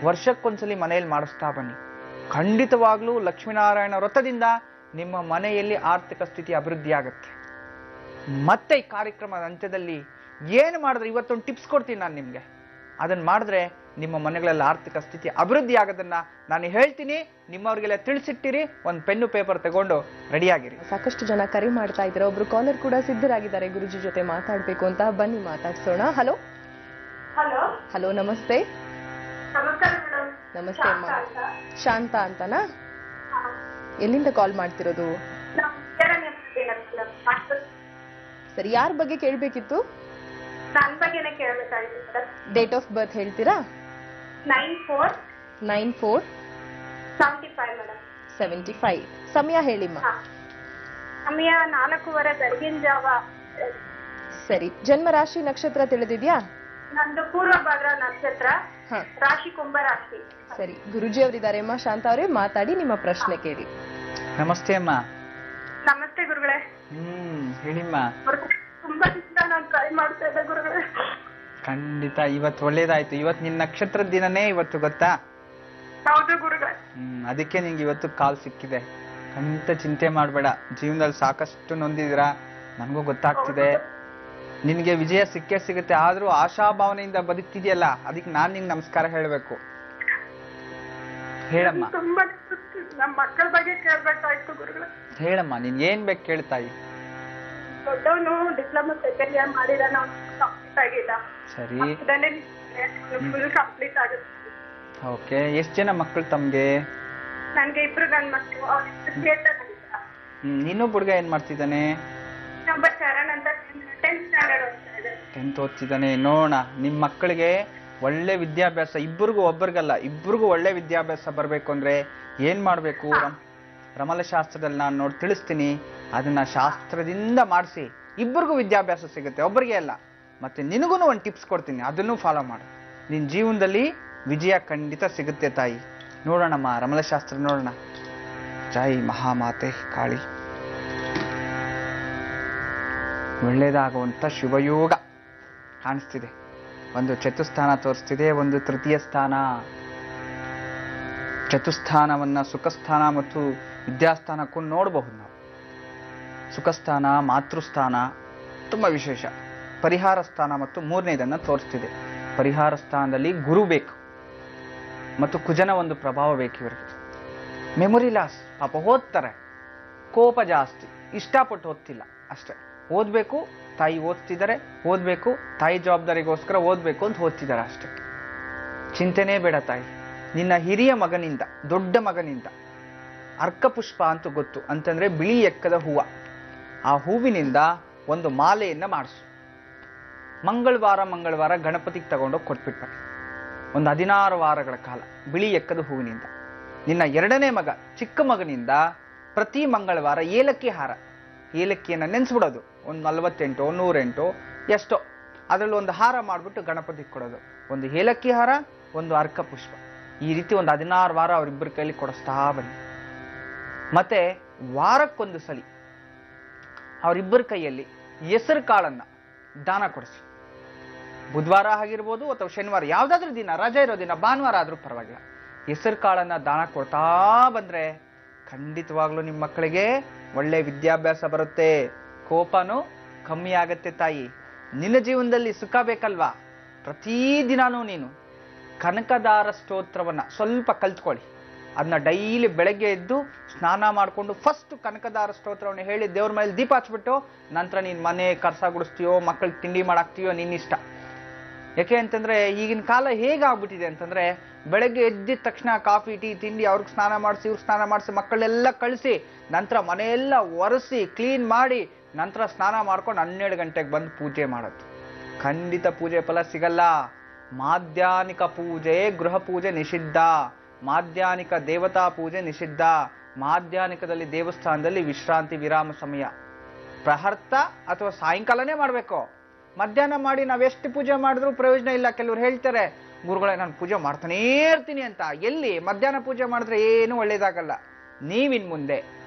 ವರ್ಷಕ್ಕೊಂದ್ಸಲಿ ಮನೆಯಲ್ಲಿ ಮಾಡಿಸ್ತಾ ಬನ್ನಿ. ಖಂಡಿತವಾಗ್ಲೂ ಲಕ್ಷ್ಮೀನಾರಾಯಣ ವ್ರತದಿಂದ ನಿಮ್ಮ ಮನೆಯಲ್ಲಿ ಆರ್ಥಿಕ ಸ್ಥಿತಿ ಅಭಿವೃದ್ಧಿ ಆಗುತ್ತೆ. ಮತ್ತೆ ಈ ಕಾರ್ಯಕ್ರಮದ ಅಂತ್ಯದಲ್ಲಿ ಏನು ಮಾಡಿದ್ರೆ, ಇವತ್ತೊಂದು ಟಿಪ್ಸ್ ಕೊಡ್ತೀನಿ ನಾನು ನಿಮ್ಗೆ. ಅದನ್ನ ಮಾಡಿದ್ರೆ ನಿಮ್ಮ ಮನೆಗಳಲ್ಲಿ ಆರ್ಥಿಕ ಸ್ಥಿತಿ ಅಭಿವೃದ್ಧಿ ಆಗೋದನ್ನ ನಾನು ಹೇಳ್ತೀನಿ. ನಿಮ್ಮವ್ರಿಗೆಲ್ಲ ತಿಳಿಸಿಟ್ಟಿರಿ, ಒಂದು ಪೆನ್ನು ಪೇಪರ್ ತಗೊಂಡು ರೆಡಿಯಾಗಿರಿ. ಸಾಕಷ್ಟು ಜನ ಕರೆ ಮಾಡ್ತಾ ಇದ್ದಾರೆ. ಒಬ್ರು ಕಾಲರ್ ಕೂಡ ಸಿದ್ಧರಾಗಿದ್ದಾರೆ ಗುರುಜಿ ಜೊತೆ ಮಾತಾಡ್ಬೇಕು ಅಂತ. ಬನ್ನಿ ಮಾತಾಡ್ಸೋಣ. ಹಲೋ ಹಲೋ, ನಮಸ್ತೆ. ನಮಸ್ತೆ ಅಮ್ಮ. ಶಾಂತ ಅಂತನಾ? ಎಲ್ಲಿಂದ ಕಾಲ್ ಮಾಡ್ತಿರೋದು? ಸರಿ, ಯಾರ ಬಗ್ಗೆ ಕೇಳ್ಬೇಕಿತ್ತು? ನನ್ ಬಗ್ಗೆನೇ ಕೇಳ್ಬೇಕಾಗಿತ್ತು ಸರ್. ಡೇಟ್ ಆಫ್ ಬರ್ತ್ ಹೇಳ್ತೀರಾ? 9/4/75 ಮೇಡಮ್. 75. ಸಮಯ ಹೇಳಿಮ್ಮ. ಸಮಯ 4:15 ಬೆಳಗಿನ ಜಾವ. ಸರಿ, ಜನ್ಮ ರಾಶಿ ನಕ್ಷತ್ರ ತಿಳಿದಿದ್ಯಾ? ನಂದು ಪೂರ್ವಭಾದ್ರ ನಕ್ಷತ್ರ, ಹಾ ರಾಶಿ ಕುಂಭ ರಾಶಿ. ಸರಿ, ಗುರುಜಿ ಅವರಿದ್ದಾರೆ ಅಮ್ಮ, ಶಾಂತ ಅವರೇ ಮಾತಾಡಿ ನಿಮ್ಮ ಪ್ರಶ್ನೆ ಕೇಳಿ. ನಮಸ್ತೆ ಅಮ್ಮ. ನಮಸ್ತೆ ಗುರುಗಳೇ. ಹೇಳಿಮ್ಮ. ತುಂಬಾ ದಿವಸ ನಾನು ಟ್ರೈ ಮಾಡ್ತಾ ಇದ್ದೆ ಗುರುಗಳೇ. ಖಂಡಿತ ಇವತ್ತು ಒಳ್ಳೇದಾಯ್ತು. ಇವತ್ತು ನಿನ್ನ ನಕ್ಷತ್ರದ ದಿನನೇ ಇವತ್ತು, ಗೊತ್ತಾ? ಹೌದು ಗುರುಗಳೇ. ಅದಕ್ಕೆ ನಿಂಗೆ ಇವತ್ತು ಕಾಲ್ ಸಿಕ್ಕಿದೆ. ಖಂಡಿತ ಚಿಂತೆ ಮಾಡಬೇಡ. ಜೀವನದಲ್ಲಿ ಸಾಕಷ್ಟು ನೊಂದಿದ್ದೀರಾ, ನನಗೂ ಗೊತ್ತಾಗ್ತಿದೆ. ನಿನ್ಗೆ ವಿಜಯ ಸಿಕ್ಕೇ ಸಿಗುತ್ತೆ. ಆದ್ರೂ ಆಶಾಭಾವನೆಯಿಂದ ಬದುಕ್ತಿದ್ಯಲ್ಲ, ಅದಕ್ಕೆ ನಾನ್ ನಿಂಗೆ ನಮಸ್ಕಾರ ಹೇಳ್ಬೇಕು. ಹೇಳಮ್ಮ. ತುಂಬಾ ನಮ್ಮ ಮಕ್ಕಳ ಬಗ್ಗೆ ಕೇಳ್ಬೇಕಾಯ್ತು ಗುರುಗಳೇ. ಹೇಳಮ್ಮ, ನಿನ್ ಏನ್ ಬೇಕು ಕೇಳ್ತಾಯಿ. ದೊಡ್ಡವನು ಡಿಪ್ಲೊಮಾ ಸೆಕೆಂಡ್ ಇಯರ್ ಮಾಡಿದಾನ, ಕಂಪ್ಲೀಟ್ ಆಗಿಲ್ಲ. ಸರಿ, ಫುಲ್ ಕಂಪ್ಲೀಟ್ ಆಗುತ್ತೆ. ಓಕೆ. ಎಷ್ಟ್ ಜನ ಮಕ್ಕಳು ತಮ್ಗೆ? ನನ್ಗೆ 2 ಗಂಡ್ ಮಕ್ಕಳು. ಇನ್ನೊಬ್ಬ ಹುಡ್ಗ ಏನ್ ಮಾಡ್ತಿದ್ದಾನೆ? ಇನ್ನೊಬ್ಬ ಶರಣ್ ಅಂತ 10th ಸ್ಟ್ಯಾಂಡರ್ಡ್ ಓದ್ತಾ ಇದೆ. 10th ಓದ್ತಿದ್ದಾನೆ. ನೋಡೋಣ, ನಿಮ್ ಮಕ್ಕಳಿಗೆ ಒಳ್ಳೆ ವಿದ್ಯಾಭ್ಯಾಸ, ಇಬ್ಬರಿಗೂ ಒಬ್ಬರಿಗಲ್ಲ ಇಬ್ಬರಿಗೂ ಒಳ್ಳೆ ವಿದ್ಯಾಭ್ಯಾಸ ಬರ್ಬೇಕು ಅಂದ್ರೆ ಏನ್ ಮಾಡ್ಬೇಕು? ರಮಲಶಾಸ್ತ್ರದಲ್ಲಿ ನಾನು ನೋಡಿ ತಿಳಿಸ್ತೀನಿ. ಅದನ್ನ ಶಾಸ್ತ್ರದಿಂದ ಮಾಡಿಸಿ ಇಬ್ಬರಿಗೂ ವಿದ್ಯಾಭ್ಯಾಸ ಸಿಗುತ್ತೆ, ಒಬ್ಬರಿಗೆ ಅಲ್ಲ. ಮತ್ತೆ ನಿನಗೂ ಒಂದು ಟಿಪ್ಸ್ ಕೊಡ್ತೀನಿ, ಅದನ್ನು ಫಾಲೋ ಮಾಡು. ನಿನ್ ಜೀವನದಲ್ಲಿ ವಿಜಯ ಖಂಡಿತ ಸಿಗುತ್ತೆ ತಾಯಿ. ನೋಡೋಣಮ್ಮ, ರಮಲಶಾಸ್ತ್ರ ನೋಡೋಣ. ಜೈ ಮಹಾಮಾತೆ ಕಾಳಿ. ಒಳ್ಳೇದಾಗುವಂತ ಶುಭಯೋಗ ಕಾಣಿಸ್ತಿದೆ. ಒಂದು ಚತುಸ್ಥಾನ ತೋರಿಸ್ತಿದೆ, ಒಂದು ತೃತೀಯ ಸ್ಥಾನ. ಚತುಸ್ಥಾನವನ್ನ ಸುಖಸ್ಥಾನ ಮತ್ತು ವಿದ್ಯಾಸ್ಥಾನಕ್ಕೂ ನೋಡಬಹುದು ನಾವು. ಸುಖಸ್ಥಾನ, ಮಾತೃಸ್ಥಾನ ತುಂಬಾ ವಿಶೇಷ. ಪರಿಹಾರ ಸ್ಥಾನ ಮತ್ತು 3ನೇದನ್ನ ತೋರಿಸ್ತಿದೆ. ಪರಿಹಾರ ಸ್ಥಾನದಲ್ಲಿ ಗುರು ಬೇಕು ಮತ್ತು ಕುಜನ ಒಂದು ಪ್ರಭಾವ ಬೇಕು ಇವರಿಗೆ. ಮೆಮೊರಿ ಲಾಸ್, ಪಾಪ ಓದ್ತಾರೆ, ಕೋಪ ಜಾಸ್ತಿ, ಇಷ್ಟಪಟ್ಟು ಓದ್ತಿಲ್ಲ ಅಷ್ಟೇ. ಓದ್ಬೇಕು, ತಾಯಿ ಓದ್ತಿದ್ದಾರೆ, ಓದ್ಬೇಕು, ತಾಯಿ ಜವಾಬ್ದಾರಿಗೋಸ್ಕರ ಓದ್ಬೇಕು ಅಂತ ಓದ್ತಿದ್ದಾರೆ ಅಷ್ಟೇ. ಚಿಂತೆನೇ ಬೇಡ ತಾಯಿ. ನಿನ್ನ ಹಿರಿಯ ಮಗನಿಂದ, ದೊಡ್ಡ ಮಗನಿಂದ ಅರ್ಕಪುಷ್ಪ ಅಂತ ಗೊತ್ತು, ಅಂತಂದ್ರೆ ಬಿಳಿ ಎಕ್ಕದ ಹೂವ. ಆ ಹೂವಿನಿಂದ ಒಂದು ಮಾಲೆಯನ್ನ ಮಾಡಿಸು. ಮಂಗಳವಾರ ಗಣಪತಿಗೆ ತಗೊಂಡೋಗಿ ಕೊಟ್ಬಿಟ್ಬಾರೆ. ಒಂದು 16 ವಾರಗಳ ಕಾಲ ಬಿಳಿ ಎಕ್ಕದ ಹೂವಿನಿಂದ. ನಿನ್ನ 2ನೇ ಮಗ, ಚಿಕ್ಕ ಮಗನಿಂದ ಪ್ರತಿ ಮಂಗಳವಾರ ಏಲಕ್ಕಿ ಹಾರ, ಏಲಕ್ಕಿಯನ್ನು ನೆನೆಸ್ಬಿಡೋದು. ಒಂದು 48 108 ಎಷ್ಟೋ, ಅದರಲ್ಲಿ ಒಂದು ಹಾರ ಮಾಡಿಬಿಟ್ಟು ಗಣಪತಿಗೆ ಕೊಡೋದು. ಒಂದು ಏಲಕ್ಕಿ ಹಾರ, ಒಂದು ಅರ್ಕಪುಷ್ಪ. ಈ ರೀತಿ ಒಂದು 16 ವಾರ ಅವರಿಬ್ಬರ ಕೈಲಿ ಕೊಡಿಸ್ತಾ ಬನ್ನಿ. ಮತ್ತೆ ವಾರಕ್ಕೊಂದು ಸಲ ಅವರಿಬ್ಬರ ಕೈಯಲ್ಲಿ ಹೆಸರು ಕಾಳನ್ನ ದಾನ ಕೊಡಿಸಿ. ಬುಧವಾರ ಆಗಿರ್ಬೋದು ಅಥವಾ ಶನಿವಾರ, ಯಾವ್ದಾದ್ರೂ ದಿನ, ರಜೆ ಇರೋ ದಿನ, ಭಾನುವಾರ ಆದ್ರೂ ಪರವಾಗಿಲ್ಲ, ಹೆಸರು ಕಾಳನ್ನ ದಾನ ಕೊಡ್ತಾ ಬಂದ್ರೆ ಖಂಡಿತವಾಗ್ಲೂ ನಿಮ್ಮ ಮಕ್ಕಳಿಗೆ ಒಳ್ಳೆ ವಿದ್ಯಾಭ್ಯಾಸ ಬರುತ್ತೆ. ಕೋಪನೂ ಕಮ್ಮಿ ಆಗತ್ತೆ ತಾಯಿ. ನಿನ್ನ ಜೀವನದಲ್ಲಿ ಸುಖ ಬೇಕಲ್ವಾ? ಪ್ರತಿದಿನಾನೂ ನೀನು ಕನಕದಾರ ಸ್ತೋತ್ರವನ್ನ ಸ್ವಲ್ಪ ಕಲ್ತ್ಕೊಳ್ಳಿ. ಅದನ್ನ ಡೈಲಿ ಬೆಳಗ್ಗೆ ಎದ್ದು ಸ್ನಾನ ಮಾಡಿಕೊಂಡು ಫಸ್ಟ್ ಕನಕದಾರ ಸ್ತೋತ್ರವನ್ನು ಹೇಳಿ ದೇವ್ರ ಮೇಲೆ ದೀಪ ಹಚ್ಬಿಟ್ಟು ನಂತರ ನೀನ್ ಮನೆ ಕರ್ಸ ಗುಡಿಸ್ತೀಯೋ, ಮಕ್ಕಳಿಗೆ ತಿಂಡಿ ಮಾಡಾಕ್ತೀಯೋ, ನಿನ್ನಿಷ್ಟ. ಯಾಕೆ ಅಂತಂದ್ರೆ ಈಗಿನ ಕಾಲ ಹೇಗಾಗ್ಬಿಟ್ಟಿದೆ ಅಂತಂದ್ರೆ, ಬೆಳಗ್ಗೆ ಎದ್ದಿದ ತಕ್ಷಣ ಕಾಫಿ ಟೀ ತಿಂಡಿ, ಅವ್ರಿಗೆ ಸ್ನಾನ ಮಾಡಿಸಿ, ಇವ್ರಿಗೆ ಸ್ನಾನ ಮಾಡಿಸಿ, ಮಕ್ಕಳೆಲ್ಲ ಕಳಿಸಿ, ನಂತರ ಮನೆಯೆಲ್ಲ ಒರೆಸಿ ಕ್ಲೀನ್ ಮಾಡಿ, ನಂತರ ಸ್ನಾನ ಮಾಡ್ಕೊಂಡು 12 ಗಂಟೆಗೆ ಬಂದು ಪೂಜೆ ಮಾಡೋದು. ಖಂಡಿತ ಪೂಜೆ ಫಲ ಸಿಗಲ್ಲ. ಮಾಧ್ಯಾನಿಕ ಪೂಜೆ, ಗೃಹ ಪೂಜೆ ನಿಷಿದ್ಧ. ಮಾಧ್ಯಾನಿಕ ದೇವತಾ ಪೂಜೆ ನಿಷಿದ್ಧ. ಮಾಧ್ಯಾನಿಕದಲ್ಲಿ ದೇವಸ್ಥಾನದಲ್ಲಿ ವಿಶ್ರಾಂತಿ ವಿರಾಮ ಸಮಯ. ಪ್ರಹರ್ತ ಅಥವಾ ಸಾಯಂಕಾಲನೇ ಮಾಡಬೇಕು. ಮಧ್ಯಾಹ್ನ ಮಾಡಿ ನಾವೆಷ್ಟು ಪೂಜೆ ಮಾಡಿದ್ರು ಪ್ರಯೋಜನ ಇಲ್ಲ. ಕೆಲವ್ರು ಹೇಳ್ತಾರೆ, ಗುರುಗಳೇ ನಾನು ಪೂಜೆ ಮಾಡ್ತಾನೇ ಇರ್ತೀನಿ ಅಂತ. ಎಲ್ಲಿ ಮಧ್ಯಾಹ್ನ ಪೂಜೆ ಮಾಡಿದ್ರೆ ಏನು ಒಳ್ಳೇದಾಗಲ್ಲ. ನೀವಿನ್ ಮುಂದೆ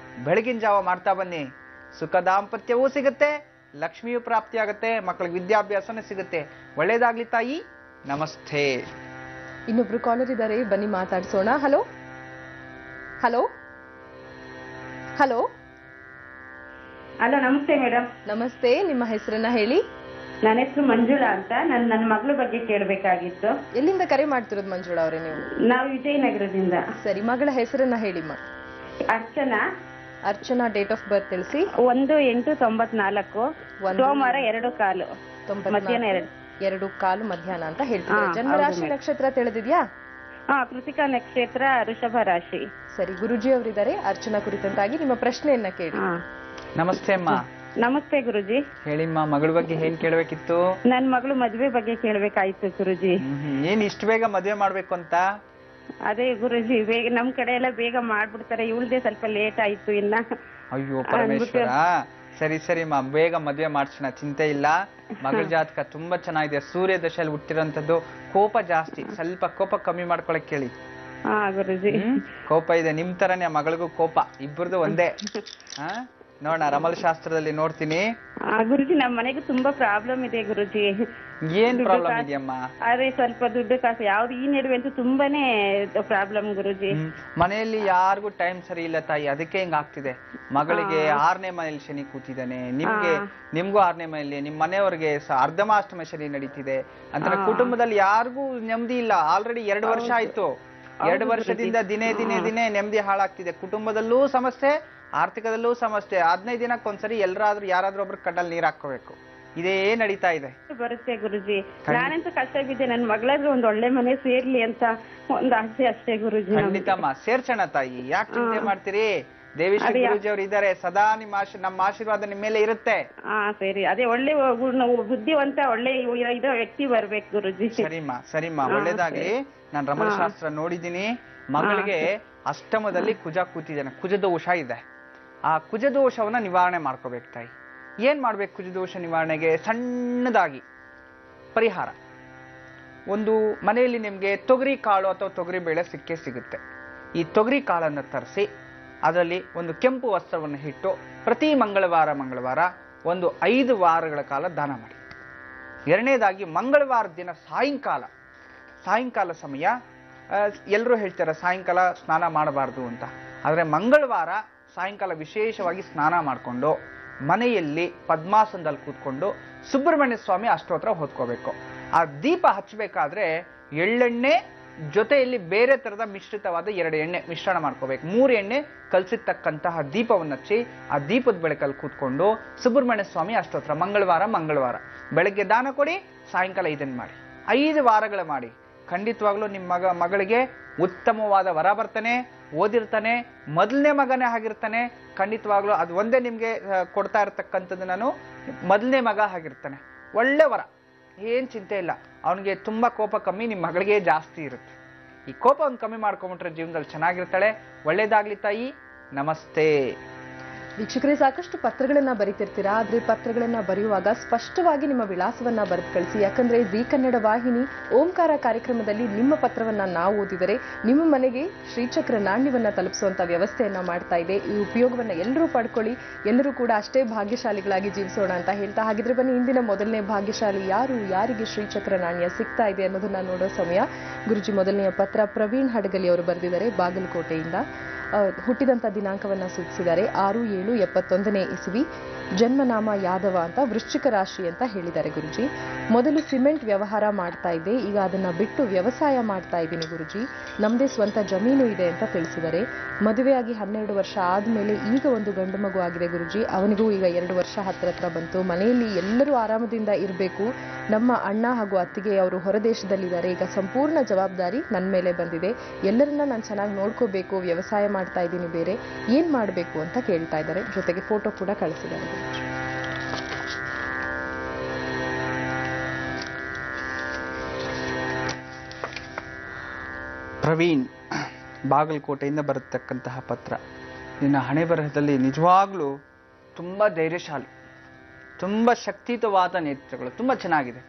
ಬೆಳಗಿನ ಜಾವ ಮಾಡ್ತಾ ಬನ್ನಿ. ಸುಖ ದಾಂಪತ್ಯವೂ ಸಿಗುತ್ತೆ, ಲಕ್ಷ್ಮಿಯೂ ಪ್ರಾಪ್ತಿ ಆಗುತ್ತೆ, ಮಕ್ಕಳಿಗೆ ವಿದ್ಯಾಭ್ಯಾಸನೂ ಸಿಗುತ್ತೆ. ಒಳ್ಳೇದಾಗ್ಲಿ ತಾಯಿ. ನಮಸ್ತೆ. ಇನ್ನೊಬ್ರು ಕಾಲರ್ ಇದ್ದಾರೆ, ಬನ್ನಿ ಮಾತಾಡ್ಸೋಣ. ಹಲೋ ಹಲೋ ಹಲೋ ಹಲೋ, ನಮಸ್ತೆ ಮೇಡಮ್. ನಮಸ್ತೆ, ನಿಮ್ಮ ಹೆಸರನ್ನ ಹೇಳಿ. ನನ್ನ ಹೆಸರು ಮಂಜುಳಾ ಅಂತ. ನನ್ನ ಮಗಳ ಬಗ್ಗೆ ಕೇಳಬೇಕಾಗಿತ್ತು. ಎಲ್ಲಿಂದ ಕರೆ ಮಾಡ್ತಿರೋದು ಮಂಜುಳಾ ಅವರೇ ನೀವು? ನಾವು ವಿಜಯನಗರದಿಂದ. ಸರಿ, ಮಗಳ ಹೆಸರನ್ನ ಹೇಳಿಮ್ಮ. Archana. Archana, date of birth ತಿಳಿಸಿ. 1/8/94, ಸೋಮವಾರ 2:15 ಮಧ್ಯಾಹ್ನ 2:15 ಮಧ್ಯಾಹ್ನ ಅಂತ ಹೇಳ್ತೀರಾ. ಜನ್ಮರಾಶಿ ನಕ್ಷತ್ರ ತಿಳಿದಿದ್ಯಾ? ಕೃತಿಕಾ ನಕ್ಷತ್ರ, ವೃಷಭ ರಾಶಿ. ಸರಿ, ಗುರುಜಿ ಅವರಿದ್ದಾರೆ. ಅರ್ಚನಾ ಕುರಿತಂತಾಗಿ ನಿಮ್ಮ ಪ್ರಶ್ನೆಯನ್ನ ಕೇಳಿ. ನಮಸ್ತೆ ಅಮ್ಮ. ನಮಸ್ತೆ ಗುರುಜಿ. ಹೇಳಿಮ್ಮ, ಮಗಳ ಬಗ್ಗೆ ಏನ್ ಕೇಳ್ಬೇಕಿತ್ತು? ನನ್ ಮಗಳು ಮದ್ವೆ ಬಗ್ಗೆ ಕೇಳ್ಬೇಕಾಯ್ತು ಗುರುಜಿ. ಏನ್ ಇಷ್ಟು ಬೇಗ ಮದ್ವೆ ಮಾಡ್ಬೇಕು ಅಂತ? ಅದೇ ಗುರುಜಿ, ಬೇಗ ನಮ್ ಕಡೆ ಎಲ್ಲ ಬೇಗ ಮಾಡ್ಬಿಡ್ತಾರೆ, ಇವಳ್ದೆ ಸ್ವಲ್ಪ ಲೇಟ್ ಆಯ್ತು ಇನ್ನ. ಅಯ್ಯೋ ಪರಮೇಶ್ವರ, ಸರಿ ಸರಿಮ್ಮ, ಬೇಗ ಮದ್ವೆ ಮಾಡ್ಸೋಣ, ಚಿಂತೆ ಇಲ್ಲ. ಮಗಳ ಜಾತಕ ತುಂಬಾ ಚೆನ್ನಾಗಿದೆ, ಸೂರ್ಯ ದಶೆಯಲ್ಲಿ ಹುಟ್ಟಿರೋಂಥದ್ದು. ಕೋಪ ಜಾಸ್ತಿ, ಸ್ವಲ್ಪ ಕೋಪ ಕಮ್ಮಿ ಮಾಡ್ಕೊಳಕ್ ಕೇಳಿ. ಹಾ ಗುರುಜಿ. ಕೋಪ ಇದೆ, ನಿಮ್ ತರನೇ ಮಗಳಿಗೂ ಕೋಪ, ಇಬ್ಬರದು ಒಂದೇ. ನೋಡೋಣ, ರಮಲ ಶಾಸ್ತ್ರದಲ್ಲಿ ನೋಡ್ತೀನಿ. ಗುರುಜಿ, ನಮ್ ಮನೆಗೂ ತುಂಬಾ ಪ್ರಾಬ್ಲಮ್ ಇದೆ ಗುರುಜಿ. ಏನ್ ಪ್ರಾಬ್ಲಮ್ ಇದೆಯಮ್ಮ? ಅದೇ ಸ್ವಲ್ಪ ದುಡ್ಡು ಕಾಸು ಯಾವ್ದು ಈ ನಡುವೆ ಅಂತೂ ತುಂಬಾನೇ ಪ್ರಾಬ್ಲಮ್ ಗುರುಜಿ. ಮನೆಯಲ್ಲಿ ಯಾರಿಗೂ ಟೈಮ್ ಸರಿ ಇಲ್ಲ ತಾಯಿ, ಅದಕ್ಕೆ ಹಿಂಗ ಆಗ್ತಿದೆ. ಮಗಳಿಗೆ 6ನೇ ಮನೆಯಲ್ಲಿ ಶನಿ ಕೂತಿದ್ದಾನೆ, ನಿಮ್ಗೂ 6ನೇ ಮನೆಯಲ್ಲಿ, ನಿಮ್ ಮನೆಯವ್ರಿಗೆ ಅರ್ಧಮಾಷ್ಟಮ ಶನಿ ನಡೀತಿದೆ ಅಂತ. ಕುಟುಂಬದಲ್ಲಿ ಯಾರಿಗೂ ನೆಮ್ಮದಿ ಇಲ್ಲ. ಆಲ್ರೆಡಿ 2 ವರ್ಷ ಆಯ್ತು. 2 ವರ್ಷದಿಂದ ದಿನೇ ದಿನೇ ದಿನೇ ನೆಮ್ಮದಿ ಹಾಳಾಗ್ತಿದೆ. ಕುಟುಂಬದಲ್ಲೂ ಸಮಸ್ಯೆ, ಆರ್ಥಿಕದಲ್ಲೂ ಸಮಸ್ಯೆ. 15 ದಿನಕ್ಕೊಂದ್ಸರಿ ಯಾರಾದ್ರೂ ಒಬ್ರು ಕಡ್ಡಲ್ಲಿ ನೀರ್ ಹಾಕೋಬೇಕು. ಇದೇ ನಡೀತಾ ಇದೆ. ಬರುತ್ತೆ ಗುರುಜಿ. ನಾನಂತೂ ಕಷ್ಟ ಬಿದ್ದೆ, ನನ್ ಮಗಳಾದ್ರೂ ಒಂದ್ ಒಳ್ಳೆ ಮನೆ ಸೇರ್ಲಿ ಅಂತ ಒಂದ್ ಆಸೆ ಅಷ್ಟೇ ಗುರುಜಿ. ಖಂಡಿತಮ್ಮ, ಸೇರ್ಸೋಣ ತಾಯಿ, ಯಾಕೆ ಚಿಂತೆ ಮಾಡ್ತೀರಿ? ದೇವಿಶ್ರೀ ಗುರುಜಿ ಅವ್ರು ಇದ್ದಾರೆ, ಸದಾ ನಮ್ಮ ಆಶೀರ್ವಾದ ನಿಮ್ ಮೇಲೆ ಇರುತ್ತೆ. ಸರಿ, ಅದೇ ಒಳ್ಳೆ ಬುದ್ಧಿವಂತ ಒಳ್ಳೆ ಇರೋ ವ್ಯಕ್ತಿ ಬರ್ಬೇಕು ಗುರುಜಿ. ಸರಿಮ್ಮ, ಒಳ್ಳೇದಾಗ್ಲಿ. ನಾನ್ ರಮಣ ಶಾಸ್ತ್ರ ನೋಡಿದೀನಿ. ಮಗಳಿಗೆ ಅಷ್ಟಮದಲ್ಲಿ ಕುಜ ಕೂತಿದ್ದಾನೆ, ಕುಜದೋಷ ಇದೆ. ಆ ಕುಜದೋಷವನ್ನ ನಿವಾರಣೆ ಮಾಡ್ಕೋಬೇಕು ತಾಯಿ. ಏನ್ ಮಾಡ್ಬೇಕು ಕುಜದೋಷ ನಿವಾರಣೆಗೆ? ಸಣ್ಣದಾಗಿ ಪರಿಹಾರ. ಒಂದು ಮನೆಯಲ್ಲಿ ನಿಮ್ಗೆ ತೊಗರಿ ಕಾಳು ಅಥವಾ ತೊಗರಿ ಬೇಳೆ ಸಿಗುತ್ತೆ. ಈ ತೊಗರಿ ಕಾಳನ್ನು ತರಿಸಿ ಅದರಲ್ಲಿ ಒಂದು ಕೆಂಪು ವಸ್ತ್ರವನ್ನು ಇಟ್ಟು ಪ್ರತಿ ಮಂಗಳವಾರ ಒಂದು 5 ವಾರಗಳ ಕಾಲ ದಾನ ಮಾಡಿ. ಎರಡನೇದಾಗಿ ಮಂಗಳವಾರ ದಿನ ಸಾಯಂಕಾಲ ಸಮಯ, ಎಲ್ಲರೂ ಹೇಳ್ತಾರೆ ಸಾಯಂಕಾಲ ಸ್ನಾನ ಮಾಡಬಾರ್ದು ಅಂತ. ಆದ್ರೆ ಮಂಗಳವಾರ ಸಾಯಂಕಾಲ ವಿಶೇಷವಾಗಿ ಸ್ನಾನ ಮಾಡಿಕೊಂಡು ಮನೆಯಲ್ಲಿ ಪದ್ಮಾಸನದಲ್ಲಿ ಕೂತ್ಕೊಂಡು ಸುಬ್ರಹ್ಮಣ್ಯ ಸ್ವಾಮಿ ಅಷ್ಟೋತ್ರ ಹೊತ್ಕೋಬೇಕು. ಆ ದೀಪ ಹಚ್ಚಬೇಕಾದ್ರೆ ಎಳ್ಳೆಣ್ಣೆ ಜೊತೆಯಲ್ಲಿ ಬೇರೆ ತರದ ಮಿಶ್ರಿತವಾದ 2 ಎಣ್ಣೆ ಮಿಶ್ರಣ ಮಾಡ್ಕೋಬೇಕು. 3 ಎಣ್ಣೆ ಕಲಸಿರ್ತಕ್ಕಂತಹ ದೀಪವನ್ನು ಹಚ್ಚಿ ಆ ದೀಪದ ಬೆಳಕಲ್ಲಿ ಕೂತ್ಕೊಂಡು ಸುಬ್ರಹ್ಮಣ್ಯ ಸ್ವಾಮಿ ಅಷ್ಟೋತ್ರ ಮಂಗಳವಾರ ಬೆಳಗ್ಗೆ ದಾನ ಕೊಡಿ, ಸಾಯಂಕಾಲ ಇದನ್ನ ಮಾಡಿ. 5 ವಾರಗಳ ಮಾಡಿ. ಖಂಡಿತವಾಗ್ಲೂ ನಿಮ್ಮ ಮಗಳಿಗೆ ಉತ್ತಮವಾದ ವರ ಬರ್ತಾನೆ, ಓದಿರ್ತಾನೆ, ಮೊದಲನೇ ಮಗನೇ ಆಗಿರ್ತಾನೆ. ಖಂಡಿತವಾಗ್ಲೂ ಅದು ಒಂದೇ ನಿಮ್ಗೆ ಕೊಡ್ತಾ ಇರತಕ್ಕಂಥದ್ದು, ನಾನು ಮೊದಲನೇ ಮಗ ಆಗಿರ್ತಾನೆ. ಒಳ್ಳೆ ವರ, ಏನ್ ಚಿಂತೆ ಇಲ್ಲ. ಅವನಿಗೆ ತುಂಬಾ ಕೋಪ ಕಮ್ಮಿ, ನಿಮ್ಮ ಮಗಳಿಗೆ ಜಾಸ್ತಿ ಇರುತ್ತೆ. ಈ ಕೋಪವನ್ನು ಕಮ್ಮಿ ಮಾಡ್ಕೊಂಬಿಟ್ರೆ ಜೀವನದಲ್ಲಿ ಚೆನ್ನಾಗಿರ್ತಾಳೆ. ಒಳ್ಳೇದಾಗ್ಲಿ ತಾಯಿ, ನಮಸ್ತೆ. ವೀಕ್ಷಕರೇ, ಸಾಕಷ್ಟು ಪತ್ರಗಳನ್ನ ಬರೀತಿರ್ತೀರಾ, ಆದ್ರೆ ಪತ್ರಗಳನ್ನ ಬರೆಯುವಾಗ ಸ್ಪಷ್ಟವಾಗಿ ನಿಮ್ಮ ವಿಳಾಸವನ್ನ ಬರೆದು ಕಳಿಸಿ. ಯಾಕಂದ್ರೆ ಜಿ ಕನ್ನಡ ವಾಹಿನಿ ಓಂಕಾರ ಕಾರ್ಯಕ್ರಮದಲ್ಲಿ ನಿಮ್ಮ ಪತ್ರವನ್ನ ನಾವು ಓದಿದರೆ ನಿಮ್ಮ ಮನೆಗೆ ಶ್ರೀಚಕ್ರ ನಾಣ್ಯವನ್ನ ತಲುಪಿಸುವಂತ ವ್ಯವಸ್ಥೆಯನ್ನ ಮಾಡ್ತಾ ಇದೆ. ಈ ಉಪಯೋಗವನ್ನ ಎಲ್ಲರೂ ಪಡ್ಕೊಳ್ಳಿ, ಎಲ್ಲರೂ ಕೂಡ ಅಷ್ಟೇ ಭಾಗ್ಯಶಾಲಿಗಳಾಗಿ ಜೀವಿಸೋಣ ಅಂತ ಹೇಳ್ತಾ, ಹಾಗಿದ್ರೆ ಬನ್ನಿ ಇಂದಿನ ಮೊದಲನೇ ಭಾಗ್ಯಶಾಲಿ ಯಾರಿಗೆ ಶ್ರೀಚಕ್ರ ನಾಣ್ಯ ಸಿಗ್ತಾ ಇದೆ ಅನ್ನೋದನ್ನ ನೋಡೋ ಸಮಯ. ಗುರುಜಿ, ಮೊದಲನೆಯ ಪತ್ರ ಪ್ರವೀಣ್ ಹಡಗಲಿ ಅವರು ಬರೆದಿದ್ದಾರೆ, ಬಾಗಲಕೋಟೆಯಿಂದ. ಹುಟ್ಟಿದಂತ ದಿನಾಂಕವನ್ನ ಸೂಚಿಸಿದ್ದಾರೆ 6/7/71 ಇಸವಿ. ಜನ್ಮನಾಮ ಯಾದವ ಅಂತ, ವೃಶ್ಚಿಕ ರಾಶಿ ಅಂತ ಹೇಳಿದ್ದಾರೆ ಗುರುಜಿ. ಮೊದಲು ಸಿಮೆಂಟ್ ವ್ಯವಹಾರ ಮಾಡ್ತಾ ಇದ್ದೆ, ಈಗ ಅದನ್ನ ಬಿಟ್ಟು ವ್ಯವಸಾಯ ಮಾಡ್ತಾ ಇದ್ದೀನಿ ಗುರುಜಿ. ನಮ್ದೇ ಸ್ವಂತ ಜಮೀನು ಇದೆ ಅಂತ ತಿಳಿಸಿದ್ದಾರೆ. ಮದುವೆಯಾಗಿ 12 ವರ್ಷ ಆದ್ಮೇಲೆ ಈಗ ಒಂದು ಗಂಡು ಮಗು ಆಗಿದೆ ಗುರುಜಿ. ಅವನಿಗೂ ಈಗ 2 ವರ್ಷ ಹತ್ರ ಬಂತು. ಮನೆಯಲ್ಲಿ ಎಲ್ಲರೂ ಆರಾಮದಿಂದ ಇರಬೇಕು. ನಮ್ಮ ಅಣ್ಣ ಹಾಗೂ ಅತ್ತಿಗೆ ಅವರು ಹೊರದೇಶದಲ್ಲಿದ್ದಾರೆ. ಈಗ ಸಂಪೂರ್ಣ ಜವಾಬ್ದಾರಿ ನನ್ನ ಮೇಲೆ ಬಂದಿದೆ. ಎಲ್ಲರನ್ನ ನಾನು ಚೆನ್ನಾಗಿ ನೋಡ್ಕೋಬೇಕು, ವ್ಯವಸಾಯ ಮಾಡ್ತಾ ಇದ್ದೀನಿ, ಬೇರೆ ಏನ್ ಮಾಡಬೇಕು ಅಂತ ಕೇಳ್ತಾ ಇದ್ದಾರೆ. ಜೊತೆಗೆ ಫೋಟೋ ಕೂಡ ಕಳಿಸಿದ್ದಾರೆ. ಪ್ರವೀಣ್, ಬಾಗಲಕೋಟೆಯಿಂದ ಬರತಕ್ಕಂತಹ ಪತ್ರ. ನಿನ್ನ ಹಣೆ ಬರಹದಲ್ಲಿ ನಿಜವಾಗ್ಲೂ ತುಂಬಾ ಧೈರ್ಯಶಾಲಿ, ತುಂಬಾ ಶಕ್ತಿಯುತವಾದ ನೇತೃತ್ವಗಳು, ತುಂಬಾ ಚೆನ್ನಾಗಿದೆ.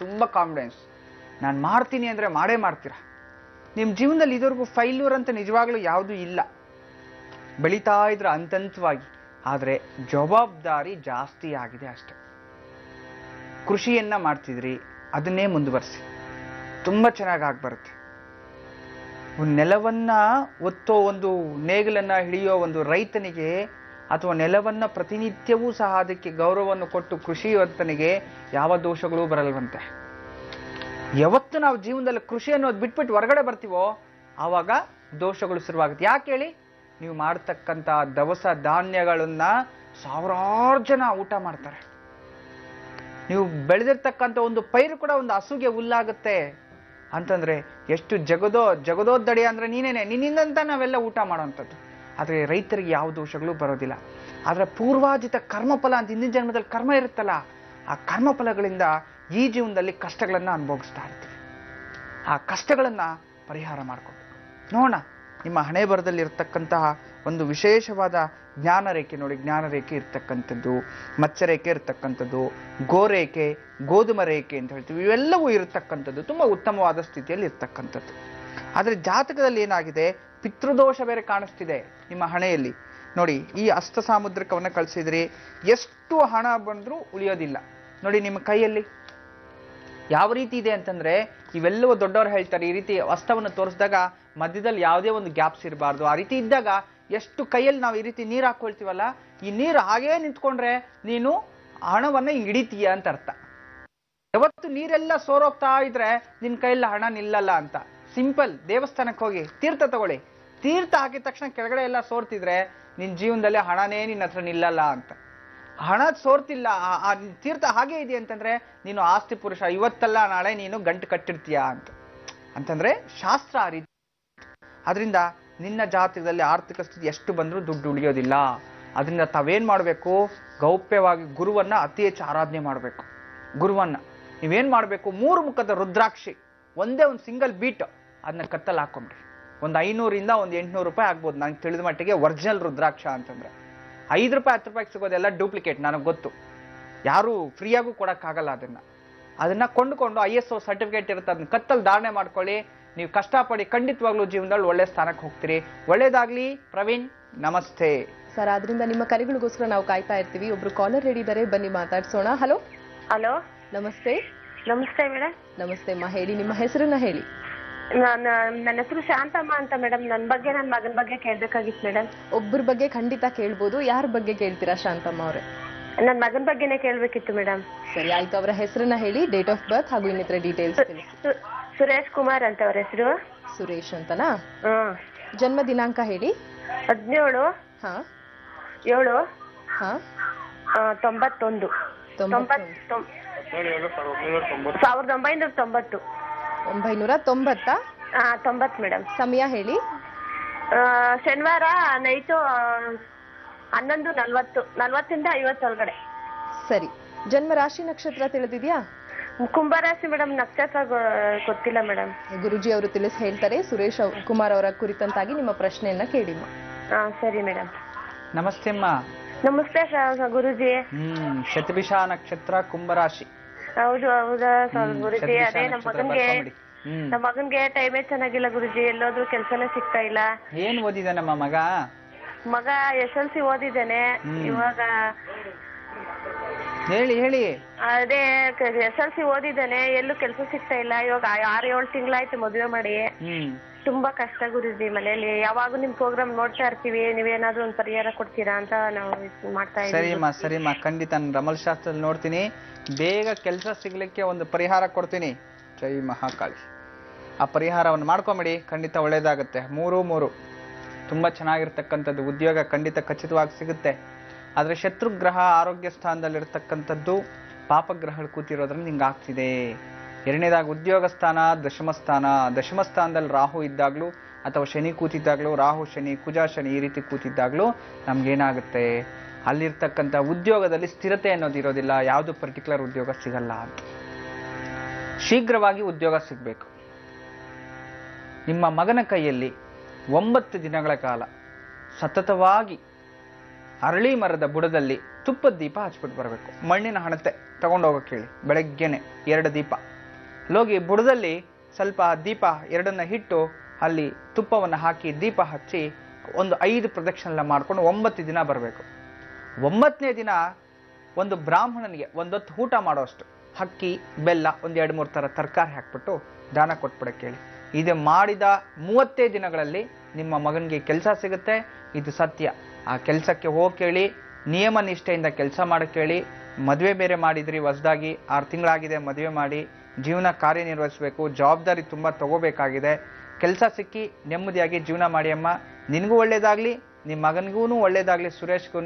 ತುಂಬಾ ಕಾನ್ಫಿಡೆನ್ಸ್. ನಾನು ಮಾಡ್ತೀನಿ ಅಂದ್ರೆ ಮಾಡೇ ಮಾಡ್ತೀರಾ. ನಿಮ್ಮ ಜೀವನದಲ್ಲಿ ಇದುವರೆಗೂ ಫೈಲ್ಯೂರ್ ಅಂತ ನಿಜವಾಗ್ಲೂ ಯಾವುದೂ ಇಲ್ಲ. ಬೆಳೀತಾ ಇದ್ರ ಹಂತವಾಗಿ. ಆದ್ರೆ ಜವಾಬ್ದಾರಿ ಜಾಸ್ತಿ ಆಗಿದೆ ಅಷ್ಟೆ. ಕೃಷಿಯನ್ನ ಮಾಡ್ತಿದ್ರಿ, ಅದನ್ನೇ ಮುಂದುವರಿಸಿ, ತುಂಬಾ ಚೆನ್ನಾಗಿ ಆಗ್ಬರುತ್ತೆ. ನೆಲವನ್ನ ಒತ್ತೋ ಒಂದು ನೇಗಿಲನ್ನ ಹಿಡಿಯೋ ಒಂದು ರೈತನಿಗೆ, ಅಥವಾ ನೆಲವನ್ನ ಪ್ರತಿನಿತ್ಯವೂ ಸಹ ಅದಕ್ಕೆ ಗೌರವವನ್ನು ಕೊಟ್ಟು ಕೃಷಿವಂತನಿಗೆ ಯಾವ ದೋಷಗಳೂ ಬರಲ್ವಂತೆ. ಯಾವತ್ತು ನಾವು ಜೀವನದಲ್ಲಿ ಕೃಷಿ ಅನ್ನೋದು ಬಿಟ್ಬಿಟ್ಟು ಹೊರಗಡೆ ಬರ್ತೀವೋ ಆವಾಗ ದೋಷಗಳು ಶುರುವಾಗುತ್ತೆ. ಯಾಕೆ ಹೇಳಿ? ನೀವು ಮಾಡತಕ್ಕಂತ ದವಸ ಧಾನ್ಯಗಳನ್ನ ಸಾವಿರಾರು ಜನ ಊಟ ಮಾಡ್ತಾರೆ. ನೀವು ಬೆಳೆದಿರ್ತಕ್ಕಂಥ ಒಂದು ಪೈರು ಕೂಡ ಒಂದು ಹಸುಗೆ ಹುಲ್ಲಾಗುತ್ತೆ ಅಂತಂದ್ರೆ ಎಷ್ಟು ಜಗದೋದ್ದಡಿ ಅಂದ್ರೆ ನೀನೇನೆ, ನಿನ್ನಿಂದಂತ ನಾವೆಲ್ಲ ಊಟ ಮಾಡೋವಂಥದ್ದು. ಆದರೆ ರೈತರಿಗೆ ಯಾವ ದೋಷಗಳು ಬರೋದಿಲ್ಲ. ಆದರೆ ಪೂರ್ವಾಜಿತ ಕರ್ಮಫಲ ಅಂತ ಹಿಂದಿನ ಜನ್ಮದಲ್ಲಿ ಕರ್ಮ ಇರುತ್ತಲ್ಲ, ಆ ಕರ್ಮಫಲಗಳಿಂದ ಈ ಜೀವನದಲ್ಲಿ ಕಷ್ಟಗಳನ್ನು ಅನುಭವಿಸ್ತಾ ಇರ್ತೀವಿ. ಆ ಕಷ್ಟಗಳನ್ನು ಪರಿಹಾರ ಮಾಡ್ಕೋಬೇಕು. ನೋಡೋಣ, ನಿಮ್ಮ ಹಣೆ ಬರದಲ್ಲಿ ಇರತಕ್ಕಂತಹ ಒಂದು ವಿಶೇಷವಾದ ಜ್ಞಾನ ರೇಖೆ ನೋಡಿ, ಜ್ಞಾನ ರೇಖೆ ಇರ್ತಕ್ಕಂಥದ್ದು, ಮಚ್ಚರೇಖೆ ಇರ್ತಕ್ಕಂಥದ್ದು, ಗೋರೇಖೆ, ಗೋಧುಮ ರೇಖೆ ಅಂತ ಹೇಳ್ತೀವಿ, ಇವೆಲ್ಲವೂ ಇರತಕ್ಕಂಥದ್ದು ತುಂಬ ಉತ್ತಮವಾದ ಸ್ಥಿತಿಯಲ್ಲಿ ಇರ್ತಕ್ಕಂಥದ್ದು. ಆದರೆ ಜಾತಕದಲ್ಲಿ ಏನಾಗಿದೆ, ಪಿತೃದೋಷ ಬೇರೆ ಕಾಣಿಸ್ತಿದೆ ನಿಮ್ಮ ಹಣೆಯಲ್ಲಿ ನೋಡಿ. ಈ ಹಸ್ತ ಸಾಮುದ್ರಿಕವನ್ನು ಕಳಿಸಿದ್ರಿ, ಎಷ್ಟು ಹಣ ಬಂದರೂ ಉಳಿಯೋದಿಲ್ಲ ನೋಡಿ. ನಿಮ್ಮ ಕೈಯಲ್ಲಿ ಯಾವ ರೀತಿ ಇದೆ ಅಂತಂದ್ರೆ, ಇವೆಲ್ಲವೂ ದೊಡ್ಡವರು ಹೇಳ್ತಾರೆ, ಈ ರೀತಿ ಹಸ್ತವನ್ನು ತೋರಿಸಿದಾಗ ಮಧ್ಯದಲ್ಲಿ ಯಾವುದೇ ಒಂದು ಗ್ಯಾಪ್ಸ್ ಇರಬಾರ್ದು. ಆ ರೀತಿ ಇದ್ದಾಗ ಎಷ್ಟು ಕೈಯಲ್ಲಿ ನಾವು ಈ ರೀತಿ ನೀರು ಹಾಕೊಳ್ತೀವಲ್ಲ, ಈ ನೀರು ಹಾಗೇ ನಿಂತ್ಕೊಂಡ್ರೆ ನೀನು ಹಣವನ್ನ ಹಿಡಿತೀಯ ಅಂತ ಅರ್ಥ. ಯಾವತ್ತು ನೀರೆಲ್ಲ ಸೋರೋಗ್ತಾ ಇದ್ರೆ ನಿನ್ ಕೈಯಲ್ಲಿ ಹಣ ನಿಲ್ಲಲ್ಲ ಅಂತ. ಸಿಂಪಲ್, ದೇವಸ್ಥಾನಕ್ಕೆ ಹೋಗಿ ತೀರ್ಥ ತಗೊಳ್ಳಿ, ತೀರ್ಥ ಹಾಕಿದ ತಕ್ಷಣ ಕೆಳಗಡೆ ಎಲ್ಲ ಸೋರ್ತಿದ್ರೆ ನಿನ್ ಜೀವನದಲ್ಲಿ ಹಣನೇ ನಿನ್ನ ಹತ್ರ ನಿಲ್ಲಲ್ಲ ಅಂತ. ಹಣ ಸೋರ್ತಿಲ್ಲ, ಆ ತೀರ್ಥ ಹಾಗೆ ಇದೆ ಅಂತಂದ್ರೆ ನೀನು ಆಸ್ತಿ ಪುರುಷ, ಇವತ್ತಲ್ಲ ನಾಳೆ ನೀನು ಗಂಟು ಕಟ್ಟಿರ್ತೀಯ ಅಂತಂದ್ರೆ ಶಾಸ್ತ್ರ ಆ ರೀತಿ. ಅದರಿಂದ ನಿನ್ನ ಜಾತಕದಲ್ಲಿ ಆರ್ಥಿಕ ಸ್ಥಿತಿ ಎಷ್ಟು ಬಂದರೂ ದುಡ್ಡು ಉಳಿಯೋದಿಲ್ಲ. ಅದರಿಂದ ತಾವೇನ್ ಮಾಡಬೇಕು, ಗೌಪ್ಯವಾಗಿ ಗುರುವನ್ನ ಅತಿ ಹೆಚ್ಚು ಆರಾಧನೆ ಮಾಡಬೇಕು. ಗುರುವನ್ನ ನೀವೇನ್ ಮಾಡಬೇಕು, 3 ಮುಖದ ರುದ್ರಾಕ್ಷಿ, ಒಂದೇ ಒಂದು ಸಿಂಗಲ್ ಬೀಟ್ ಅದನ್ನ ಕತ್ತಲ್ಲಿ ಹಾಕೊಂಡ್ರಿ. ಒಂದು 500 ಒಂದು 800 ರೂಪಾಯಿ ಆಗ್ಬೋದು ನಂಗೆ ತಿಳಿದ ಮಟ್ಟಿಗೆ. ಒರಿಜಿನಲ್ ರುದ್ರಾಕ್ಷ ಅಂತಂದ್ರೆ 5 ರೂಪಾಯಿ 10 ರೂಪಾಯಿಗೆ ಸಿಗೋದೆಲ್ಲ ಡೂಪ್ಲಿಕೇಟ್, ನನಗೆ ಗೊತ್ತು. ಯಾರು ಫ್ರೀಯಾಗೂ ಕೊಡಕ್ಕಾಗಲ್ಲ. ಅದನ್ನ ಕೊಂಡುಕೊಂಡು ISO ಸರ್ಟಿಫಿಕೇಟ್ ಇರುತ್ತೆ, ಅದನ್ನ ಕತ್ತಲ್ಲಿ ಧಾರಣೆ ಮಾಡ್ಕೊಳ್ಳಿ. ನೀವು ಕಷ್ಟಪಡಿ, ಖಂಡಿತವಾಗ್ಲೂ ಜೀವನದಲ್ಲಿ ಒಳ್ಳೆ ಸ್ಥಾನಕ್ಕೆ ಹೋಗ್ತೀರಿ. ಒಳ್ಳೇದಾಗ್ಲಿ. ಪ್ರವೀಣ್, ನಮಸ್ತೆ ಸರ್. ಆದ್ರಿಂದ ನಿಮ್ಮ ಕರೆಗಳಿಗೋಸ್ಕರ ನಾವು ಕಾಯ್ತಾ ಇರ್ತೀವಿ. ಒಬ್ರು ಕಾಲರ್ ರೆಡಿ ಇದ್ದಾರೆ, ಬನ್ನಿ ಮಾತಾಡ್ಸೋಣ. ಹಲೋ. ಹಲೋ, ನಮಸ್ತೆ. ನಮಸ್ತೆ ಮೇಡಮ್. ನಮಸ್ತೆ ಅಮ್ಮ, ಹೇಳಿ ನಿಮ್ಮ ಹೆಸರನ್ನ ಹೇಳಿ. ನನ್ನ ಹೆಸರು ಶಾಂತಮ್ಮ ಅಂತ ಮೇಡಮ್. ನನ್ನ ಮಗನ ಬಗ್ಗೆ ಕೇಳ್ಬೇಕಾಗಿತ್ತು ಮೇಡಮ್. ಒಬ್ಬರ ಬಗ್ಗೆ ಖಂಡಿತ ಕೇಳ್ಬೋದು. ಯಾರ ಬಗ್ಗೆ ಕೇಳ್ತೀರಾ ಶಾಂತಮ್ಮ ಅವರೇ? ನನ್ನ ಮಗನ ಬಗ್ಗೆನೇ ಕೇಳ್ಬೇಕಿತ್ತು ಮೇಡಮ್. ಸರಿ ಆಯ್ತು, ಅವರ ಹೆಸರನ್ನ ಹೇಳಿ, ಡೇಟ್ ಆಫ್ ಬರ್ತ್ ಹಾಗೂ ಇನ್ನಿತರ ಡೀಟೇಲ್ಸ್. ಸುರೇಶ್ ಕುಮಾರ್ ಅಂತ ಅವ್ರ ಹೆಸರು. ಸುರೇಶ್ ಅಂತನಾ? ಜನ್ಮ ದಿನಾಂಕ ಹೇಳಿ. 17 ಹಾ 7 ಹಾ 91 1990. 990? 90 ಮೇಡಮ್. ಸಮಯ ಹೇಳಿ. ಶನಿವಾರ ನೈಟು 11:40 40 50 ಒಳಗಡೆ. ಸರಿ. ಜನ್ಮ ರಾಶಿ ನಕ್ಷತ್ರ ತಿಳಿದಿದ್ಯಾ? ಕುಂಭರಾಶಿ ಮೇಡಮ್. ನಕ್ಷತ್ರ ಗೊತ್ತಿಲ್ಲ ಮೇಡಮ್. ಗುರುಜಿ ಅವರು ತಿಳಿಸಿ ಹೇಳ್ತಾರೆ. ಸುರೇಶ್ ಕುಮಾರ್ ಅವರ ಕುರಿತಂತಾಗಿ ನಿಮ್ಮ ಪ್ರಶ್ನೆಯನ್ನ ಕೇಳಿ. ಸರಿ ಮೇಡಮ್. ನಮಸ್ತೆ ಅಮ್ಮ. ನಮಸ್ತೆ ಗುರುಜಿ. ಶತಭಿಷ ನಕ್ಷತ್ರ, ಕುಂಭರಾಶಿ. ಹೌದು ಹೌದಾ ಗುರುಜಿ? ಅದೇ ನಮ್ಮ ಮಗನ್ಗೆ ಟೈಮೇ ಚೆನ್ನಾಗಿಲ್ಲ ಗುರುಜಿ. ಎಲ್ಲೋದ್ರೂ ಕೆಲ್ಸನೇ ಸಿಗ್ತಾ ಇಲ್ಲ. ಏನ್ ಓದಿದ ನಮ್ಮ ಮಗ? ಮಗ SLC ಓದಿದ್ದಾನೆ. ಇವಾಗ ಹೇಳಿ. ಅದೇ SLC ಓದಿದ್ದಾನೆ, ಎಲ್ಲೂ ಕೆಲಸ ಸಿಗ್ತಾ ಇಲ್ಲ. ಇವಾಗ 6-7 ತಿಂಗಳಾಯ್ತು ಮದುವೆ ಮಾಡಿ. ತುಂಬಾ ಕಷ್ಟ ಗುರುಜಿ ಮನೇಲಿ. ಯಾವಾಗೂ ನಿಮ್ ಪ್ರೋಗ್ರಾಮ್ ನೋಡ್ತಾ ಇರ್ತೀವಿ, ನೀವೇನಾದ್ರೂ ಒಂದು ಪರಿಹಾರ ಕೊಡ್ತೀರಾ ಅಂತ ನಾವು ಮಾಡ್ತಾ ಇದ್ದೀವಿ. ಸರಿಮ್ಮ, ಖಂಡಿತ ರಮಲ್ ಶಾಸ್ತ್ರದಲ್ಲಿ ನೋಡ್ತೀನಿ. ಬೇಗ ಕೆಲಸ ಸಿಗ್ಲಿಕ್ಕೆ ಒಂದು ಪರಿಹಾರ ಕೊಡ್ತೀನಿ. ಜೈ ಮಹಾಕಾಳಿ. ಆ ಪರಿಹಾರವನ್ನು ಮಾಡ್ಕೊಂಬಿಡಿ, ಖಂಡಿತ ಒಳ್ಳೇದಾಗುತ್ತೆ. 3 ತುಂಬಾ ಚೆನ್ನಾಗಿರ್ತಕ್ಕಂಥದ್ದು. ಉದ್ಯೋಗ ಖಂಡಿತ ಖಚಿತವಾಗಿ ಸಿಗುತ್ತೆ. ಆದ್ರೆ ಶತ್ರುಗ್ರಹ ಆರೋಗ್ಯ ಸ್ಥಾನದಲ್ಲಿರ್ತಕ್ಕಂಥದ್ದು, ಪಾಪಗ್ರಹಗಳು ಕೂತಿರೋದ್ರಿಂದ ಹಿಂಗಾಗ್ತಿದೆ. 2ನೇದಾಗಿ ಉದ್ಯೋಗ ಸ್ಥಾನ, ದಶಮ ಸ್ಥಾನದಲ್ಲಿ ರಾಹು ಇದ್ದಾಗ್ಲೂ ಅಥವಾ ಶನಿ ಕೂತಿದ್ದಾಗ್ಲೂ, ರಾಹು ಶನಿ, ಕುಜ ಶನಿ ಈ ರೀತಿ ಕೂತಿದ್ದಾಗ್ಲೂ ನಮ್ಗೇನಾಗುತ್ತೆ, ಅಲ್ಲಿರ್ತಕ್ಕಂಥ ಉದ್ಯೋಗದಲ್ಲಿ ಸ್ಥಿರತೆ ಅನ್ನೋದು ಇರೋದಿಲ್ಲ. ಯಾವುದು ಪರ್ಟಿಕ್ಯುಲರ್ ಉದ್ಯೋಗ ಸಿಗಲ್ಲ ಅಂತ. ಶೀಘ್ರವಾಗಿ ಉದ್ಯೋಗ ಸಿಗಬೇಕು. ನಿಮ್ಮ ಮಗನ ಕೈಯಲ್ಲಿ 9 ದಿನಗಳ ಕಾಲ ಸತತವಾಗಿ ಅರಳಿ ಮರದ ಬುಡದಲ್ಲಿ ತುಪ್ಪದ ದೀಪ ಹಚ್ಬಿಟ್ಟು ಬರಬೇಕು. ಮಣ್ಣಿನ ಹಣತೆ ತಗೊಂಡೋಗಕ್ಕೆ ಹೇಳಿ. ಬೆಳಗ್ಗೆನೆ 2 ದೀಪ ಹೋಗಿ ಬುಡದಲ್ಲಿ ಸ್ವಲ್ಪ ದೀಪ 2ನ್ನ ಇಟ್ಟು ಅಲ್ಲಿ ತುಪ್ಪವನ್ನು ಹಾಕಿ ದೀಪ ಹಚ್ಚಿ ಒಂದು 5 ಪ್ರದಕ್ಷಿಣೆ ಮಾಡ್ಕೊಂಡು 9 ದಿನ ಬರಬೇಕು. 9ನೇ ದಿನ ಒಂದು ಬ್ರಾಹ್ಮಣನಿಗೆ ಒಂದೊತ್ತು ಊಟ ಮಾಡೋಷ್ಟು ಅಕ್ಕಿ, ಬೆಲ್ಲ, ಒಂದು 2-3 ಥರ ತರಕಾರಿ ಹಾಕ್ಬಿಟ್ಟು ದಾನ ಕೊಟ್ಬಿಡಕ್ಕೆ ಹೇಳಿ. ಇದು ಮಾಡಿದ 30 ದಿನಗಳಲ್ಲಿ ನಿಮ್ಮ ಮಗನಿಗೆ ಕೆಲಸ ಸಿಗುತ್ತೆ. ಇದು ಸತ್ಯ. ಆ ಕೆಲಸಕ್ಕೆ ಹೋಗಿ ಕೇಳಿ, ನಿಯಮ ನಿಷ್ಠೆಯಿಂದ ಕೆಲಸ ಮಾಡಕ್ಕೆ ಹೇಳಿ. ಮದುವೆ ಬೇರೆ ಮಾಡಿದ್ರಿ ಹೊಸದಾಗಿ, 6 ತಿಂಗಳಾಗಿದೆ ಮದುವೆ ಮಾಡಿ, ಜೀವನ ಕಾರ್ಯನಿರ್ವಹಿಸಬೇಕು, ಜವಾಬ್ದಾರಿ ತುಂಬ ತಗೋಬೇಕಾಗಿದೆ. ಕೆಲಸ ಸಿಕ್ಕಿ ನೆಮ್ಮದಿಯಾಗಿ ಜೀವನ ಮಾಡಿ ಅಮ್ಮ. ನಿನಗೂ ಒಳ್ಳೇದಾಗ್ಲಿ, ನಿಮ್ಮ ಮಗನಿಗೂ ಒಳ್ಳೇದಾಗ್ಲಿ. ಸುರೇಶ್ಗೂ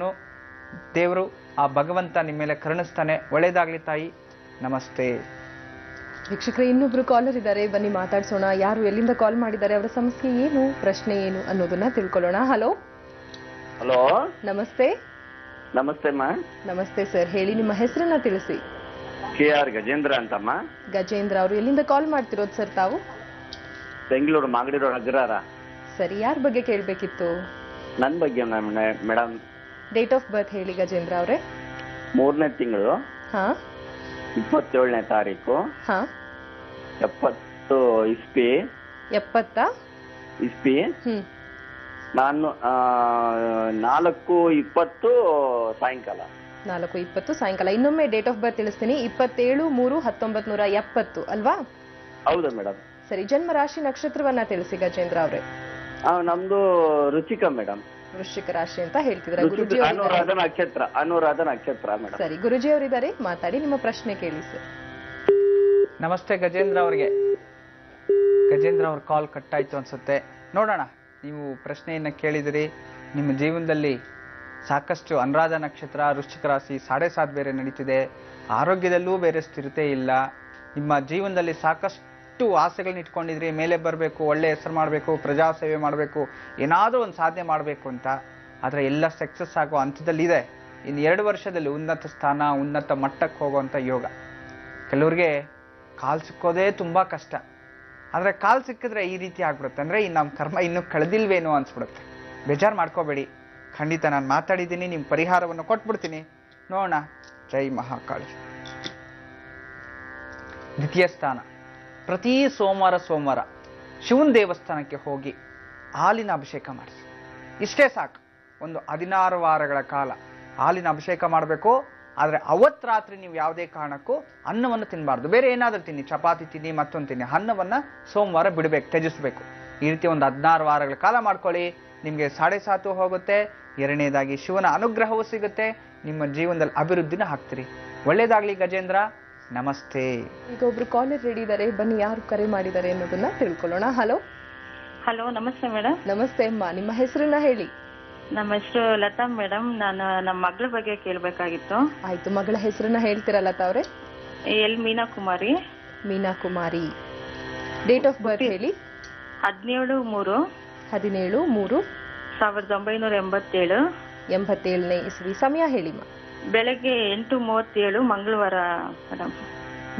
ದೇವರು ಆ ಭಗವಂತ ನಿಮ್ಮ ಮೇಲೆ ಕರುಣಿಸ್ತಾನೆ. ಒಳ್ಳೇದಾಗ್ಲಿ ತಾಯಿ. ನಮಸ್ತೆ. ವೀಕ್ಷಕರೇ, ಇನ್ನೊಬ್ರು ಕಾಲರ್ ಇದ್ದಾರೆ, ಬನ್ನಿ ಮಾತಾಡ್ಸೋಣ. ಯಾರು ಎಲ್ಲಿಂದ ಕಾಲ್ ಮಾಡಿದ್ದಾರೆ, ಅವರ ಸಮಸ್ಯೆ ಏನು, ಪ್ರಶ್ನೆ ಏನು ಅನ್ನೋದನ್ನ ತಿಳ್ಕೊಳ್ಳೋಣ. ಹಲೋ. ಹಲೋ, ನಮಸ್ತೆ. ನಮಸ್ತೆ ಅಮ್ಮ. ನಮಸ್ತೆ ಸರ್, ಹೇಳಿ ನಿಮ್ಮ ಹೆಸರನ್ನ ತಿಳಿಸಿ. KR ಗಜೇಂದ್ರ ಅಂತಮ್ಮ. ಗಜೇಂದ್ರ ಅವರು ಎಲ್ಲಿಂದ ಕಾಲ್ ಮಾಡ್ತಿರೋದು ಸರ್ ತಾವು? ಬೆಂಗಳೂರು ಮಾಗಡಿ ರೋಡ್ ಅಗ್ರಹಾರ. ಸರಿ, ಯಾರ ಬಗ್ಗೆ ಕೇಳಬೇಕಿತ್ತು? ನನ್ ಬಗ್ಗೆ ಮೇಡಮ್. ಡೇಟ್ ಆಫ್ ಬರ್ತ್ ಹೇಳಿ ಗಜೇಂದ್ರ ಅವರೇ. 3ನೇ ತಿಂಗಳು ಹಾ 27ನೇ ತಾರೀಕು ಹಾ 70 ಇಸ್ಪಿ. 70 ಇಸ್ಪಿ. ನಾನು 4:20 ಸಾಯಂಕಾಲ. 4:20 ಸಾಯಂಕಾಲ. ಇನ್ನೊಮ್ಮೆ ಡೇಟ್ ಆಫ್ ಬರ್ತ್ ತಿಳಿಸ್ತೀನಿ. 27/3/1970 ಅಲ್ವಾ? ಹೌದಾ ಮೇಡಮ್? ಸರಿ, ಜನ್ಮ ರಾಶಿ ನಕ್ಷತ್ರವನ್ನ ತಿಳಿಸಿ ಗಜೇಂದ್ರ ಅವರೇ. ನಮ್ದು ರುಚಿಕಾ ಮೇಡಮ್. ವೃಶ್ಚಿಕ ರಾಶಿ ಅಂತ ಹೇಳ್ತಿದ್ರ ಗುರುಜಿ. ಅನುರಾಧ ನಕ್ಷತ್ರ ಮೇಡಮ್. ಸರಿ, ಗುರುಜಿ ಅವರಿದ್ದಾರೆ, ಮಾತಾಡಿ, ನಿಮ್ಮ ಪ್ರಶ್ನೆ ಕೇಳಿ ಸರ್. ನಮಸ್ತೆ ಗಜೇಂದ್ರ ಅವ್ರಿಗೆ. ಗಜೇಂದ್ರ ಅವ್ರ ಕಾಲ್ ಕಟ್ ಆಯ್ತು ಅನ್ಸುತ್ತೆ. ನೋಡೋಣ, ನೀವು ಪ್ರಶ್ನೆಯನ್ನ ಕೇಳಿದಿರಿ. ನಿಮ್ಮ ಜೀವನದಲ್ಲಿ ಸಾಕಷ್ಟು ಅನುರಾಧ ನಕ್ಷತ್ರ, ವೃಶ್ಚಿಕ ರಾಶಿ 7.5 ಬೇರೆ ನಡೀತಿದೆ. ಆರೋಗ್ಯದಲ್ಲೂ ಬೇರೆ ಸ್ಥಿರತೆ ಇಲ್ಲ. ನಿಮ್ಮ ಜೀವನದಲ್ಲಿ ಸಾಕಷ್ಟು ಆಸೆಗಳನ್ನ ಇಟ್ಕೊಂಡಿದ್ರಿ. ಮೇಲೆ ಬರಬೇಕು, ಒಳ್ಳೆ ಹೆಸರು ಮಾಡಬೇಕು, ಪ್ರಜಾ ಸೇವೆ ಮಾಡಬೇಕು, ಏನಾದರೂ ಒಂದು ಸಾಧನೆ ಮಾಡಬೇಕು ಅಂತ. ಆದರೆ ಎಲ್ಲ ಸಕ್ಸಸ್ ಆಗೋ ಹಂತದಲ್ಲಿದೆ. ಇನ್ನು 2 ವರ್ಷದಲ್ಲಿ ಉನ್ನತ ಸ್ಥಾನ, ಉನ್ನತ ಮಟ್ಟಕ್ಕೆ ಹೋಗುವಂಥ ಯೋಗ. ಕೆಲವ್ರಿಗೆ ಕಾಲು ಸಿಕ್ಕೋದೇ ತುಂಬ ಕಷ್ಟ. ಆದರೆ ಕಾಲು ಸಿಕ್ಕಿದ್ರೆ ಈ ರೀತಿ ಆಗ್ಬಿಡುತ್ತೆ, ಅಂದರೆ ನಮ್ಮ ಕರ್ಮ ಇನ್ನೂ ಕಳೆದಿಲ್ವೇನೋ ಅನ್ಸ್ಬಿಡುತ್ತೆ. ಬೇಜಾರು ಮಾಡ್ಕೋಬೇಡಿ, ಖಂಡಿತ ನಾನು ಮಾತಾಡಿದ್ದೀನಿ, ನಿಮ್ಮ ಪರಿಹಾರವನ್ನು ಕೊಟ್ಬಿಡ್ತೀನಿ. ನೋಡೋಣ. ಜೈ ಮಹಾಕಾಳಿ. ದ್ವಿತೀಯ ಸ್ಥಾನ. ಪ್ರತಿ ಸೋಮವಾರ ಶಿವನ ದೇವಸ್ಥಾನಕ್ಕೆ ಹೋಗಿ ಹಾಲಿನ ಅಭಿಷೇಕ ಮಾಡಿಸಿ. ಇಷ್ಟೇ ಸಾಕು. ಒಂದು 16 ವಾರಗಳ ಕಾಲ ಹಾಲಿನ ಅಭಿಷೇಕ ಮಾಡಬೇಕು. ಆದರೆ ಅವತ್ತು ರಾತ್ರಿ ನೀವು ಯಾವುದೇ ಕಾರಣಕ್ಕೂ ಅನ್ನವನ್ನು ತಿನ್ನಬಾರ್ದು. ಬೇರೆ ಏನಾದರೂ ತಿನ್ನಿ, ಚಪಾತಿ ತಿನ್ನಿ, ಮತ್ತೊಂದು ತಿನ್ನಿ. ಅನ್ನವನ್ನು ಸೋಮವಾರ ಬಿಡಬೇಕು, ತ್ಯಜಿಸಬೇಕು. ಈ ರೀತಿ ಒಂದು 16 ವಾರಗಳ ಕಾಲ ಮಾಡ್ಕೊಳ್ಳಿ. ನಿಮಗೆ 7.5 ಹೋಗುತ್ತೆ. ಎರಡನೇದಾಗಿ ಶಿವನ ಅನುಗ್ರಹವೂ ಸಿಗುತ್ತೆ. ನಿಮ್ಮ ಜೀವನದಲ್ಲಿ ಅಭಿವೃದ್ಧಿನ ಹಾಕ್ತೀರಿ. ಒಳ್ಳೇದಾಗ್ಲಿ ಗಜೇಂದ್ರ. ನಮಸ್ತೆ. ಈಗ ಒಬ್ರು ಕಾಲರ್ ರೆಡಿ ಇದ್ದಾರೆ, ಬನ್ನಿ ಯಾರು ಕರೆ ಮಾಡಿದ್ದಾರೆ ಅನ್ನೋದನ್ನ ತಿಳ್ಕೊಳ್ಳೋಣ. ಹಲೋ. ಹಲೋ, ನಮಸ್ತೆ ಮೇಡಮ್. ನಮಸ್ತೆ ಅಮ್ಮ, ನಿಮ್ಮ ಹೆಸರನ್ನ ಹೇಳಿ. ನಮ್ಮ ಹೆಸರು ಲತಾ ಮೇಡಮ್. ನಾನು ನಮ್ಮ ಮಗಳ ಬಗ್ಗೆ ಕೇಳಬೇಕಾಗಿತ್ತು. ಆಯ್ತು, ಮಗಳ ಹೆಸರನ್ನ ಹೇಳ್ತೀರಾ ಲತಾ ಅವರೇ? L Meena Kumari. Meena Kumari. Date of birth ಹೇಳಿ. 17/3. 17/3/1987. 87ನೇ ಇಸ್ವಿ. ಸಮಯ ಹೇಳಿಮ್ಮ. ಬೆಳಗ್ಗೆ 8:37 ಮಂಗಳವಾರ ಮೇಡಮ್.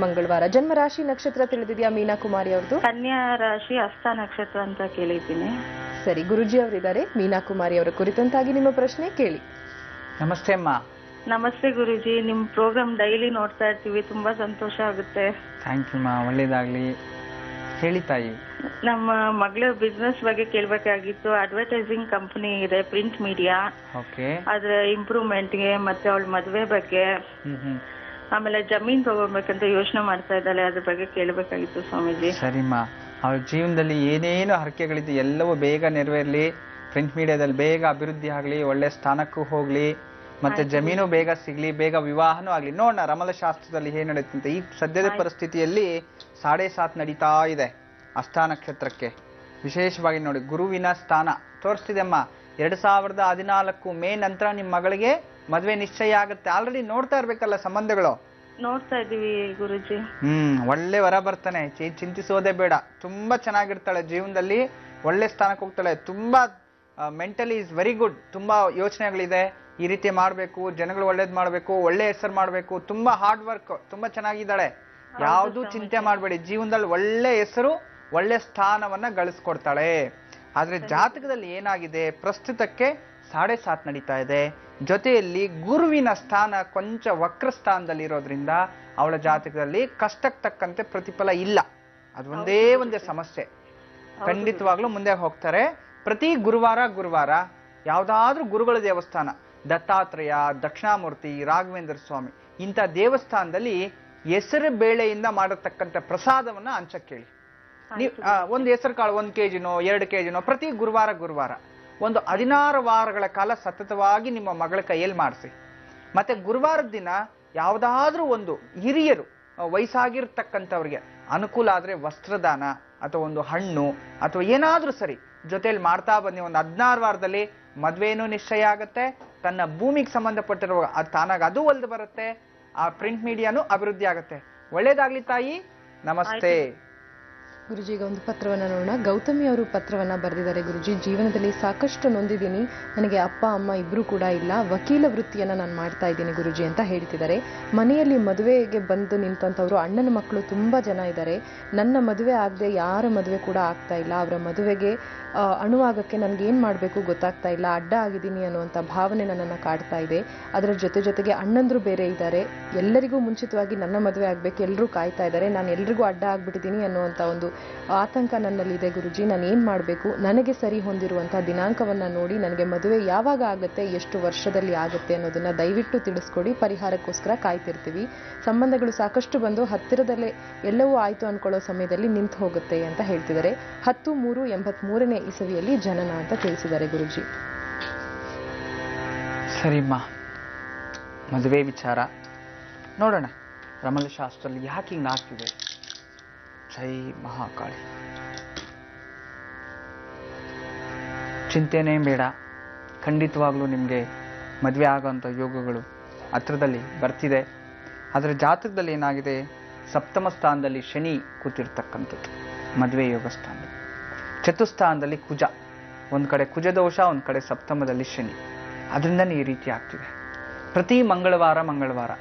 ಮಂಗಳವಾರ. ಜನ್ಮ ರಾಶಿ ನಕ್ಷತ್ರ ತಿಳಿದಿದ್ಯಾ ಮೀನಾ ಕುಮಾರಿ ಅವ್ರದ್ದು? ಕನ್ಯಾ ರಾಶಿ ಹಸ್ತ ನಕ್ಷತ್ರ ಅಂತ ಕೇಳಿದ್ದೀನಿ. ಸರಿ, ಗುರುಜಿ ಅವರಿದ್ದಾರೆ, ಮೀನಾ ಕುಮಾರಿ ಅವರ ಕುರಿತಂತಾಗಿ ನಿಮ್ಮ ಪ್ರಶ್ನೆ ಕೇಳಿ. ನಮಸ್ತೆ ಅಮ್ಮ. ನಮಸ್ತೆ ಗುರುಜಿ, ನಿಮ್ ಪ್ರೋಗ್ರಾಮ್ ಡೈಲಿ ನೋಡ್ತಾ ಇರ್ತೀವಿ, ತುಂಬಾ ಸಂತೋಷ ಆಗುತ್ತೆ. ಥ್ಯಾಂಕ್ ಯು ಮಾ, ಒಳ್ಳೇದಾಗ್ಲಿ. ಹೇಳಿ ತಾಯಿ. ನಮ್ಮ ಮಗಳ ಬಿಸ್ನೆಸ್ ಬಗ್ಗೆ ಕೇಳಬೇಕಾಗಿತ್ತು. ಅಡ್ವರ್ಟೈಸಿಂಗ್ ಕಂಪನಿ ಇದೆ, ಪ್ರಿಂಟ್ ಮೀಡಿಯಾ. ಓಕೆ. ಅದ್ರ ಇಂಪ್ರೂವ್ಮೆಂಟ್ಗೆ ಮತ್ತೆ ಅವಳ ಮದುವೆ ಬಗ್ಗೆ, ಆಮೇಲೆ ಜಮೀನ್ ತಗೋಬೇಕಂತ ಯೋಚನೆ ಮಾಡ್ತಾ ಇದ್ದಾಳೆ, ಅದ್ರ ಬಗ್ಗೆ ಕೇಳಬೇಕಾಗಿತ್ತು ಸ್ವಾಮೀಜಿ. ಸರಿಮಾ, ಅವಳ ಜೀವನದಲ್ಲಿ ಏನೇನು ಹರಕೆಗಳಿದೆ ಎಲ್ಲವೂ ಬೇಗ ನೆರವೇರ್ಲಿ. ಪ್ರಿಂಟ್ ಮೀಡಿಯಾದಲ್ಲಿ ಬೇಗ ಅಭಿವೃದ್ಧಿ ಆಗ್ಲಿ, ಒಳ್ಳೆ ಸ್ಥಾನಕ್ಕೂ ಹೋಗ್ಲಿ, ಮತ್ತೆ ಜಮೀನು ಬೇಗ ಸಿಗ್ಲಿ, ಬೇಗ ವಿವಾಹನೂ ಆಗ್ಲಿ. ನೋಡೋಣ ರಮಲ ಶಾಸ್ತ್ರದಲ್ಲಿ ಏನ್ ನಡೆಯುತ್ತೆ. ಈ ಸದ್ಯದ ಪರಿಸ್ಥಿತಿಯಲ್ಲಿ 7.5 ನಡೀತಾ ಇದೆ ಹಸ್ತ ನಕ್ಷತ್ರಕ್ಕೆ. ವಿಶೇಷವಾಗಿ ನೋಡಿ, ಗುರುವಿನ ಸ್ಥಾನ ತೋರಿಸ್ತಿದೆ ಅಮ್ಮ. 2014 ಮೇ ನಂತರ ನಿಮ್ಮ ಮಗಳಿಗೆ ಮದುವೆ ನಿಶ್ಚಯ ಆಗುತ್ತೆ. ಆಲ್ರೆಡಿ ನೋಡ್ತಾ ಇರ್ಬೇಕಲ್ಲ ಸಂಬಂಧಗಳು. ನೋಡ್ತಾ ಇದೀವಿ ಗುರುಜಿ. ಒಳ್ಳೆ ವರ ಬರ್ತಾನೆ, ಚಿಂತಿಸೋದೇ ಬೇಡ. ತುಂಬಾ ಚೆನ್ನಾಗಿರ್ತಾಳೆ ಜೀವನದಲ್ಲಿ, ಒಳ್ಳೆ ಸ್ಥಾನಕ್ಕೆ ಹೋಗ್ತಾಳೆ. ತುಂಬಾ ಮೆಂಟಲಿ ಇಸ್ ವೆರಿ ಗುಡ್. ತುಂಬಾ ಯೋಚನೆಗಳಿದೆ, ಈ ರೀತಿ ಮಾಡ್ಬೇಕು, ಜನಗಳು ಒಳ್ಳೇದ್ ಮಾಡ್ಬೇಕು, ಒಳ್ಳೆ ಹೆಸರು ಮಾಡ್ಬೇಕು. ತುಂಬಾ ಹಾರ್ಡ್ ವರ್ಕ್, ತುಂಬಾ ಚೆನ್ನಾಗಿದ್ದಾಳೆ. ಯಾವ್ದು ಚಿಂತೆ ಮಾಡ್ಬೇಡಿ. ಜೀವನದಲ್ಲಿ ಒಳ್ಳೆ ಹೆಸರು, ಒಳ್ಳೆ ಸ್ಥಾನವನ್ನ ಗಳಿಸ್ಕೊಡ್ತಾಳೆ. ಆದ್ರೆ ಜಾತಕದಲ್ಲಿ ಏನಾಗಿದೆ, ಪ್ರಸ್ತುತಕ್ಕೆ 7.5 ನಡೀತಾ ಇದೆ. ಜೊತೆಯಲ್ಲಿ ಗುರುವಿನ ಸ್ಥಾನ ಕೊಂಚ ವಕ್ರ ಸ್ಥಾನದಲ್ಲಿ ಇರೋದ್ರಿಂದ ಅವಳ ಜಾತಕದಲ್ಲಿ ಕಷ್ಟಕ್ಕೆ ತಕ್ಕಂತೆ ಪ್ರತಿಫಲ ಇಲ್ಲ. ಅದು ಒಂದೇ ಸಮಸ್ಯೆ. ಖಂಡಿತವಾಗ್ಲೂ ಮುಂದೆ ಹೋಗ್ತಾರೆ. ಪ್ರತಿ ಗುರುವಾರ ಯಾವ್ದಾದ್ರೂ ಗುರುಗಳ ದೇವಸ್ಥಾನ, ದತ್ತಾತ್ರೇಯ, ದಕ್ಷಿಣಾಮೂರ್ತಿ, ರಾಘವೇಂದ್ರ ಸ್ವಾಮಿ, ಇಂಥ ದೇವಸ್ಥಾನದಲ್ಲಿ ಹೆಸರು ಬೇಳೆಯಿಂದ ಮಾಡತಕ್ಕಂಥ ಪ್ರಸಾದವನ್ನ ಹಂಚಕ್ಕೆ ಹೇಳಿ. ನೀವು ಒಂದು ಹೆಸರು ಕಾಳು 1 kgನೋ 2 kgನೋ ಪ್ರತಿ ಗುರುವಾರ ಒಂದು 16 ವಾರಗಳ ಕಾಲ ಸತತವಾಗಿ ನಿಮ್ಮ ಮಗಳ ಕೈಯಲ್ಲಿ ಮಾಡಿಸಿ. ಮತ್ತೆ ಗುರುವಾರದ ದಿನ ಯಾವುದಾದ್ರೂ ಒಂದು ಹಿರಿಯರು, ವಯಸ್ಸಾಗಿರ್ತಕ್ಕಂಥವ್ರಿಗೆ ಅನುಕೂಲ ಆದ್ರೆ ವಸ್ತ್ರದಾನ ಅಥವಾ ಒಂದು ಹಣ್ಣು ಅಥವಾ ಏನಾದ್ರೂ ಸರಿ ಜೊತೆಯಲ್ಲಿ ಮಾಡ್ತಾ ಬನ್ನಿ. ಒಂದು 16 ವಾರದಲ್ಲಿ ಮದ್ವೆನೂ ನಿಶ್ಚಯ ಆಗತ್ತೆ. ತನ್ನ ಭೂಮಿಗೆ ಸಂಬಂಧಪಟ್ಟಿರುವ ತಾನಾಗ ಅದು ಒಲ್ದು ಬರುತ್ತೆ. ಆ ಪ್ರಿಂಟ್ ಮೀಡಿಯಾನು ಅಭಿವೃದ್ಧಿ ಆಗತ್ತೆ. ಒಳ್ಳೇದಾಗ್ಲಿ ತಾಯಿ. ನಮಸ್ತೆ. ಗುರುಜಿ, ಈಗ ಒಂದು ಪತ್ರವನ್ನು ನೋಡೋಣ. ಗೌತಮಿ ಅವರು ಪತ್ರವನ್ನು ಬರೆದಿದ್ದಾರೆ. ಗುರುಜಿ, ಜೀವನದಲ್ಲಿ ಸಾಕಷ್ಟು ನೊಂದಿದ್ದೀನಿ. ನನಗೆ ಅಪ್ಪ ಅಮ್ಮ ಇಬ್ಬರೂ ಕೂಡ ಇಲ್ಲ. ವಕೀಲ ವೃತ್ತಿಯನ್ನು ನಾನು ಮಾಡ್ತಾ ಇದ್ದೀನಿ ಗುರುಜಿ ಅಂತ ಹೇಳ್ತಿದ್ದಾರೆ. ಮನೆಯಲ್ಲಿ ಮದುವೆಗೆ ಬಂದು ನಿಂತಂಥವ್ರು ಅಣ್ಣನ ಮಕ್ಕಳು ತುಂಬ ಜನ ಇದ್ದಾರೆ. ನನ್ನ ಮದುವೆ ಆಗದೆ ಯಾರ ಮದುವೆ ಕೂಡ ಆಗ್ತಾ ಇಲ್ಲ. ಅವರ ಮದುವೆಗೆ ಅಣುವಾಗಕ್ಕೆ ನನಗೇನು ಮಾಡಬೇಕು ಗೊತ್ತಾಗ್ತಾ ಇಲ್ಲ. ಅಡ್ಡ ಆಗಿದ್ದೀನಿ ಅನ್ನುವಂಥ ಭಾವನೆ ನನ್ನನ್ನು ಕಾಡ್ತಾ ಇದೆ. ಅದರ ಜೊತೆಗೆ ಅಣ್ಣಂದ್ರು ಬೇರೆ ಇದ್ದಾರೆ. ಎಲ್ಲರಿಗೂ ಮುಂಚಿತವಾಗಿ ನನ್ನ ಮದುವೆ ಆಗಬೇಕು, ಎಲ್ಲರೂ ಕಾಯ್ತಾ ಇದ್ದಾರೆ. ನಾನು ಎಲ್ರಿಗೂ ಅಡ್ಡ ಆಗಿಬಿಟ್ಟಿದ್ದೀನಿ ಅನ್ನುವಂಥ ಒಂದು ಆತಂಕ ನನ್ನಲ್ಲಿದೆ ಗುರುಜಿ. ನಾನು ಏನು ಮಾಡಬೇಕು? ನನಗೆ ಸರಿ ಹೊಂದಿರುವಂಥ ದಿನಾಂಕವನ್ನು ನೋಡಿ ನನಗೆ ಮದುವೆ ಯಾವಾಗ ಆಗುತ್ತೆ, ಎಷ್ಟು ವರ್ಷದಲ್ಲಿ ಆಗುತ್ತೆ ಅನ್ನೋದನ್ನು ದಯವಿಟ್ಟು ತಿಳಿಸ್ಕೊಡಿ. ಪರಿಹಾರಕ್ಕೋಸ್ಕರ ಕಾಯ್ತಿರ್ತೀವಿ. ಸಂಬಂಧಗಳು ಸಾಕಷ್ಟು ಬಂದು ಹತ್ತಿರದಲ್ಲೇ ಎಲ್ಲವೂ ಆಯಿತು ಅಂದ್ಕೊಳ್ಳೋ ಸಮಯದಲ್ಲಿ ನಿಂತು ಹೋಗುತ್ತೆ ಅಂತ ಹೇಳ್ತಿದ್ದಾರೆ. 10/3/83 ಇಸವಿಯಲ್ಲಿ ಜನನ ಅಂತ ತಿಳಿಸಿದ್ದಾರೆ ಗುರುಜಿ. ಸರಿಮ್ಮ, ಮದುವೆ ವಿಚಾರ ನೋಡೋಣ. ರಮಲಶಾಸ್ತ್ರದಲ್ಲಿ ಯಾಕೆ ಹಿಂಗೆ ಆಗ್ತಿದೆ? ಜೈ ಮಹಾಕಾಳಿ. ಚಿಂತೆನೇ ಬೇಡ, ಖಂಡಿತವಾಗ್ಲೂ ನಿಮಗೆ ಮದುವೆ ಆಗೋಂಥ ಯೋಗಗಳು ಹತ್ರದಲ್ಲಿ ಬರ್ತಿದೆ. ಅದರ ಜಾತಕದಲ್ಲಿ ಏನಾಗಿದೆ, ಸಪ್ತಮ ಸ್ಥಾನದಲ್ಲಿ ಶನಿ ಕೂತಿರ್ತಕ್ಕಂಥದ್ದು ಮದುವೆ ಯೋಗ ಸ್ಥಾನದಲ್ಲಿ. ಚತುಸ್ಥಾನದಲ್ಲಿ ಕುಜ, ಒಂದು ಕಡೆ ಕುಜದೋಷ, ಒಂದು ಕಡೆ ಸಪ್ತಮದಲ್ಲಿ ಶನಿ. ಅದರಿಂದನೇ ಈ ರೀತಿ ಆಗ್ತಿದೆ. ಪ್ರತಿ ಮಂಗಳವಾರ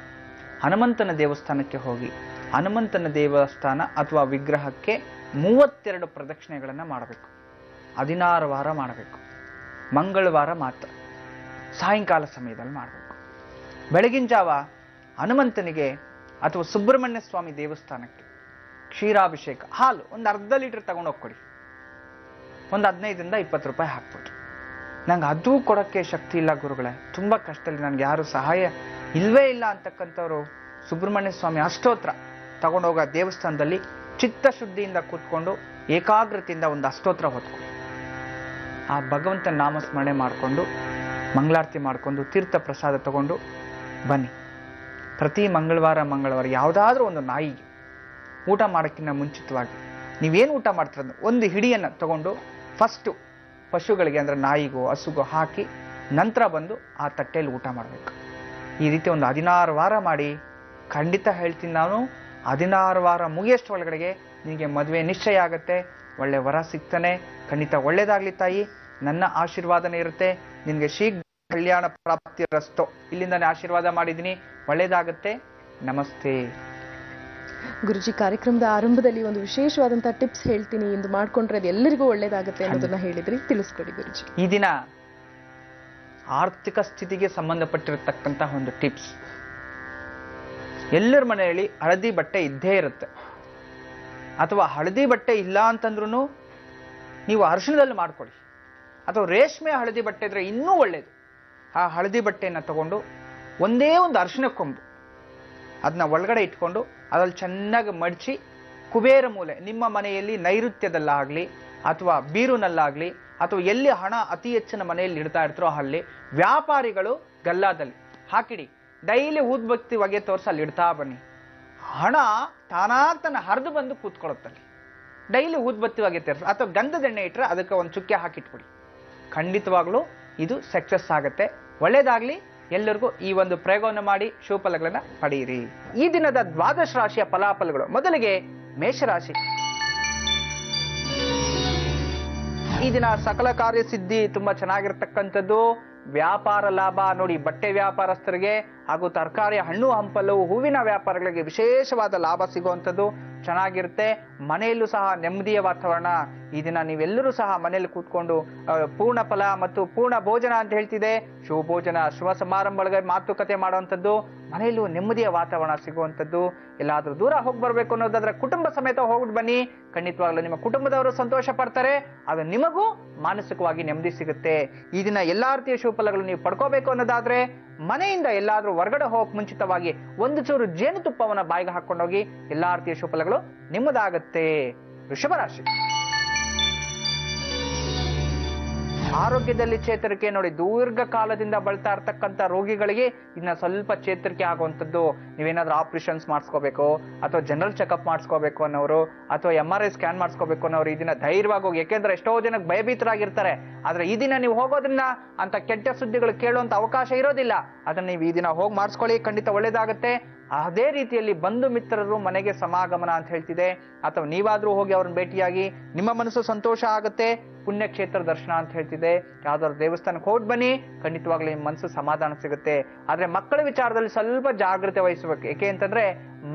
ಹನುಮಂತನ ದೇವಸ್ಥಾನಕ್ಕೆ ಹೋಗಿ ಹನುಮಂತನ ದೇವಸ್ಥಾನ ಅಥವಾ ವಿಗ್ರಹಕ್ಕೆ 32 ಪ್ರದಕ್ಷಿಣೆಗಳನ್ನು ಮಾಡಬೇಕು. 16 ವಾರ ಮಾಡಬೇಕು. ಮಂಗಳವಾರ ಮಾತ್ರ ಸಾಯಂಕಾಲ ಸಮಯದಲ್ಲಿ ಮಾಡಬೇಕು. ಬೆಳಗಿನ ಜಾವ ಹನುಮಂತನಿಗೆ ಅಥವಾ ಸುಬ್ರಹ್ಮಣ್ಯ ಸ್ವಾಮಿ ದೇವಸ್ಥಾನಕ್ಕೆ ಕ್ಷೀರಾಭಿಷೇಕ ಹಾಲು ಒಂದು ಅರ್ಧ ಲೀಟರ್ ತಗೊಂಡೋಗಿ ಕೊಡಿ. ಒಂದು 15ರಿಂದ 20 ರೂಪಾಯಿ ಹಾಕ್ಬಿಟ್ರಿ. ನಂಗೆ ಅದು ಕೊಡೋಕ್ಕೆ ಶಕ್ತಿ ಇಲ್ಲ ಗುರುಗಳೇ, ತುಂಬ ಕಷ್ಟದಲ್ಲಿ, ನನಗೆ ಯಾರು ಸಹಾಯ ಇಲ್ವೇ ಇಲ್ಲ ಅಂತಕ್ಕಂಥವ್ರು ಸುಬ್ರಹ್ಮಣ್ಯ ಸ್ವಾಮಿ ಅಷ್ಟೋತ್ರ ತಗೊಂಡೋಗ ದೇವಸ್ಥಾನದಲ್ಲಿ ಚಿತ್ತಶುದ್ಧಿಯಿಂದ ಕೂತ್ಕೊಂಡು ಏಕಾಗ್ರತೆಯಿಂದ ಒಂದು ಅಷ್ಟೋತ್ರ ಹೊತ್ಕೊಳ್ಳಿ. ಆ ಭಗವಂತನ ನಾಮಸ್ಮರಣೆ ಮಾಡಿಕೊಂಡು ಮಂಗಳಾರತಿ ಮಾಡಿಕೊಂಡು ತೀರ್ಥ ಪ್ರಸಾದ ತಗೊಂಡು ಬನ್ನಿ. ಪ್ರತಿ ಮಂಗಳವಾರ ಯಾವುದಾದ್ರೂ ಒಂದು ನಾಯಿಗೆ ಊಟ ಮಾಡೋಕ್ಕಿಂತ ಮುಂಚಿತವಾಗಿ ನೀವೇನು ಊಟ ಮಾಡ್ತಿರೋದು ಒಂದು ಹಿಡಿಯನ್ನು ತಗೊಂಡು ಫಸ್ಟು ಪಶುಗಳಿಗೆ ಅಂದರೆ ನಾಯಿಗೋ ಹಸುಗೋ ಹಾಕಿ ನಂತರ ಬಂದು ಆ ತಟ್ಟೆಯಲ್ಲಿ ಊಟ ಮಾಡಬೇಕು. ಈ ರೀತಿ ಒಂದು 16 ವಾರ ಮಾಡಿ. ಖಂಡಿತ ಹೇಳ್ತೀನಿ ನಾನು, 16 ವಾರ ಮುಗಿಯಷ್ಟು ಒಳಗಡೆಗೆ ನಿನಗೆ ಮದುವೆ ನಿಶ್ಚಯ ಆಗುತ್ತೆ, ಒಳ್ಳೆ ವರ ಸಿಗ್ತಾನೆ. ಖಂಡಿತ ಒಳ್ಳೇದಾಗ್ಲಿ ತಾಯಿ, ನನ್ನ ಆಶೀರ್ವಾದನೇ ಇರುತ್ತೆ. ನಿನಗೆ ಶೀಘ್ರ ಕಲ್ಯಾಣ ಪ್ರಾಪ್ತಿ ರಸ್ತು. ಇಲ್ಲಿಂದಾನೇ ಆಶೀರ್ವಾದ ಮಾಡಿದ್ದೀನಿ, ಒಳ್ಳೇದಾಗುತ್ತೆ. ನಮಸ್ತೆ ಗುರುಜಿ. ಕಾರ್ಯಕ್ರಮದ ಆರಂಭದಲ್ಲಿ ಒಂದು ವಿಶೇಷವಾದಂತಹ ಟಿಪ್ಸ್ ಹೇಳ್ತೀನಿ, ಇಂದು ಮಾಡ್ಕೊಂಡ್ರೆ ಅದು ಎಲ್ಲರಿಗೂ ಒಳ್ಳೇದಾಗುತ್ತೆ ಅನ್ನೋದನ್ನ ಹೇಳಿದ್ರಿ, ತಿಳಿಸ್ಕೊಡಿ ಗುರುಜಿ. ಈ ದಿನ ಆರ್ಥಿಕ ಸ್ಥಿತಿಗೆ ಸಂಬಂಧಪಟ್ಟಿರತಕ್ಕಂತಹ ಒಂದು ಟಿಪ್ಸ್. ಎಲ್ಲರ ಮನೆಯಲ್ಲಿ ಹಳದಿ ಬಟ್ಟೆ ಇದ್ದೇ ಇರುತ್ತೆ, ಅಥವಾ ಹಳದಿ ಬಟ್ಟೆ ಇಲ್ಲ ಅಂತಂದ್ರೂ ನೀವು ಅರಿಶಿಣದಲ್ಲಿ ಮಾಡ್ಕೊಳ್ಳಿ, ಅಥವಾ ರೇಷ್ಮೆ ಹಳದಿ ಬಟ್ಟೆ ಇದ್ರೆ ಇನ್ನೂ ಒಳ್ಳೇದು. ಆ ಹಳದಿ ಬಟ್ಟೆಯನ್ನು ತಗೊಂಡು ಒಂದೇ ಒಂದು ಅರಿಶಿಣ ಕೊಂಬು ಅದನ್ನ ಒಳಗಡೆ ಇಟ್ಕೊಂಡು ಅದ್ರಲ್ಲಿ ಚೆನ್ನಾಗಿ ಮಡಚಿ ಕುಬೇರ ಮೂಲೆ, ನಿಮ್ಮ ಮನೆಯಲ್ಲಿ ನೈಋತ್ಯದಲ್ಲಾಗ್ಲಿ ಅಥವಾ ಬೀರುನಲ್ಲಾಗ್ಲಿ ಅಥವಾ ಎಲ್ಲಿ ಹಣ ಅತಿ ಹೆಚ್ಚಿನ ಮನೆಯಲ್ಲಿ ಇಡ್ತಾ ಇರ್ತಾರೋ ಅಲ್ಲಿ ವ್ಯಾಪಾರಿಗಳು ಗಲ್ಲಾದಲ್ಲಿ ಹಾಕಿಡಿ. ಡೈಲಿ ಊದ್ಬತ್ತಿ ಹೊಗೆ ತೋರಿಸಿ ಅಲ್ಲಿ ಇಡ್ತಾ ಬನ್ನಿ. ಹಣ ತಾನಾಗ್ತಾನೆ ಹರಿದು ಬಂದು ಕೂತ್ಕೊಳ್ಳುತ್ತಲ್ಲಿ. ಡೈಲಿ ಊದ್ಬತ್ತಿ ಹೊಗೆ ತೋರಿಸಿ ಅಥವಾ ಗಂಧದ ಎಣ್ಣೆ ಇಟ್ಟರೆ ಅದಕ್ಕೆ ಒಂದು ಚುಕ್ಕೆ ಹಾಕಿಟ್ಬಿಡಿ. ಖಂಡಿತವಾಗ್ಲೂ ಇದು ಸಕ್ಸಸ್ ಆಗುತ್ತೆ. ಒಳ್ಳೇದಾಗ್ಲಿ. ಎಲ್ಲರಿಗೂ ಈ ಒಂದು ಪ್ರಯೋಗವನ್ನು ಮಾಡಿ ಶುಭಫಲಗಳನ್ನ ಪಡೆಯಿರಿ. ಈ ದಿನದ 12 ರಾಶಿಯ ಫಲಾಫಲಗಳು. ಮೊದಲಿಗೆ ಮೇಷರಾಶಿ. ಈ ದಿನ ಸಕಲ ಕಾರ್ಯಸಿದ್ಧಿ ತುಂಬಾ ಚೆನ್ನಾಗಿರ್ತಕ್ಕಂಥದ್ದು. ವ್ಯಾಪಾರ ಲಾಭ ನೋಡಿ, ಬಟ್ಟೆ ವ್ಯಾಪಾರಸ್ಥರಿಗೆ ಹಾಗೂ ತರಕಾರಿ, ಹಣ್ಣು ಹಂಪಲು, ಹೂವಿನ ವ್ಯಾಪಾರಗಳಿಗೆ ವಿಶೇಷವಾದ ಲಾಭ ಸಿಗುವಂಥದ್ದು ಚೆನ್ನಾಗಿರುತ್ತೆ. ಮನೆಯಲ್ಲೂ ಸಹ ನೆಮ್ಮದಿಯ ವಾತಾವರಣ. ಈ ದಿನ ನೀವೆಲ್ಲರೂ ಸಹ ಮನೆಯಲ್ಲಿ ಕೂತ್ಕೊಂಡು ಪೂರ್ಣ ಫಲ ಮತ್ತು ಪೂರ್ಣ ಭೋಜನ ಅಂತ ಹೇಳ್ತಿದೆ. ಶುಭ ಭೋಜನ, ಶುಭ ಸಮಾರಂಭಗಳಿಗೆ ಮಾತುಕತೆ ಮಾಡುವಂಥದ್ದು, ಮನೆಯಲ್ಲೂ ನೆಮ್ಮದಿಯ ವಾತಾವರಣ ಸಿಗುವಂಥದ್ದು. ಎಲ್ಲಾದ್ರೂ ದೂರ ಹೋಗಿ ಬರ್ಬೇಕು ಅನ್ನೋದಾದ್ರೆ ಕುಟುಂಬ ಸಮೇತ ಹೋಗ್ಬಿಟ್ಟು ಬನ್ನಿ. ಖಂಡಿತವಾಗ್ಲೂ ನಿಮ್ಮ ಕುಟುಂಬದವರು ಸಂತೋಷ ಪಡ್ತಾರೆ, ಅದು ನಿಮಗೂ ಮಾನಸಿಕವಾಗಿ ನೆಮ್ಮದಿ ಸಿಗುತ್ತೆ. ಈ ದಿನ ಎಲ್ಲಾ ರೀತಿಯ ಶುಭ ಫಲಗಳು ನೀವು ಪಡ್ಕೋಬೇಕು ಅನ್ನೋದಾದ್ರೆ ಮನೆಯಿಂದ ಎಲ್ಲಾದ್ರೂ ಹೊರಗಡೆ ಹೋಗಕ್ ಮುಂಚಿತವಾಗಿ ಒಂದು ಚೂರು ಜೇನುತುಪ್ಪವನ್ನ ಬಾಯಿಗೆ ಹಾಕೊಂಡೋಗಿ. ಎಲ್ಲಾ ರೀತಿಯ ಶುಭ ಫಲಗಳು ನಿಮ್ಮದಾಗತ್ತೆ. ವೃಷಭ ರಾಶಿ. ಆರೋಗ್ಯದಲ್ಲಿ ಚೇತರಿಕೆ ನೋಡಿ, ದೀರ್ಘಕಾಲದಿಂದ ಬಳಲ್ತಾ ಇರ್ತಕ್ಕಂಥ ರೋಗಿಗಳಿಗೆ ಇನ್ನ ಸ್ವಲ್ಪ ಚೇತರಿಕೆ ಆಗುವಂಥದ್ದು. ನೀವೇನಾದ್ರೂ ಆಪರೇಷನ್ಸ್ ಮಾಡಿಸ್ಕೋಬೇಕು ಅಥವಾ ಜನರಲ್ ಚೆಕಪ್ ಮಾಡಿಸ್ಕೋಬೇಕು ಅನ್ನೋರು ಅಥವಾ MRI ಸ್ಕ್ಯಾನ್ ಮಾಡಿಸ್ಕೋಬೇಕು ಅನ್ನೋರು ಈ ದಿನ ಧೈರ್ಯವಾಗಿ ಹೋಗಿ. ಯಾಕೆಂದ್ರೆ ಎಷ್ಟೋ ಜನಕ್ಕೆ ಭಯಭೀತರಾಗಿರ್ತಾರೆ. ಆದ್ರೆ ಈ ದಿನ ನೀವು ಹೋಗೋದ್ರಿಂದ ಅಂತ ಕೆಟ್ಟ ಸುದ್ದಿಗಳು ಕೇಳುವಂತ ಅವಕಾಶ ಇರೋದಿಲ್ಲ. ಅದನ್ನ ನೀವು ಈ ದಿನ ಹೋಗಿ ಮಾಡಿಸ್ಕೊಳ್ಳಿ, ಖಂಡಿತ ಒಳ್ಳೇದಾಗುತ್ತೆ. ಅದೇ ರೀತಿಯಲ್ಲಿ ಬಂಧು ಮಿತ್ರರು ಮನೆಗೆ ಸಮಾಗಮನ ಅಂತ ಹೇಳ್ತಿದೆ. ಅಥವಾ ನೀವಾದ್ರೂ ಹೋಗಿ ಅವ್ರನ್ನ ಭೇಟಿಯಾಗಿ ನಿಮ್ಮ ಮನಸ್ಸು ಸಂತೋಷ ಆಗುತ್ತೆ. ಪುಣ್ಯಕ್ಷೇತ್ರ ದರ್ಶನ ಅಂತ ಹೇಳ್ತಿದೆ. ಯಾವ್ದಾದ್ರು ದೇವಸ್ಥಾನಕ್ಕೆ ಹೋಗಿ ಬನ್ನಿ, ಖಂಡಿತವಾಗ್ಲೂ ನಿಮ್ಮ ಮನಸ್ಸು ಸಮಾಧಾನ ಸಿಗುತ್ತೆ. ಆದ್ರೆ ಮಕ್ಕಳ ವಿಚಾರದಲ್ಲಿ ಸ್ವಲ್ಪ ಜಾಗ್ರತೆ ವಹಿಸಬೇಕು. ಏಕೆ ಅಂತಂದ್ರೆ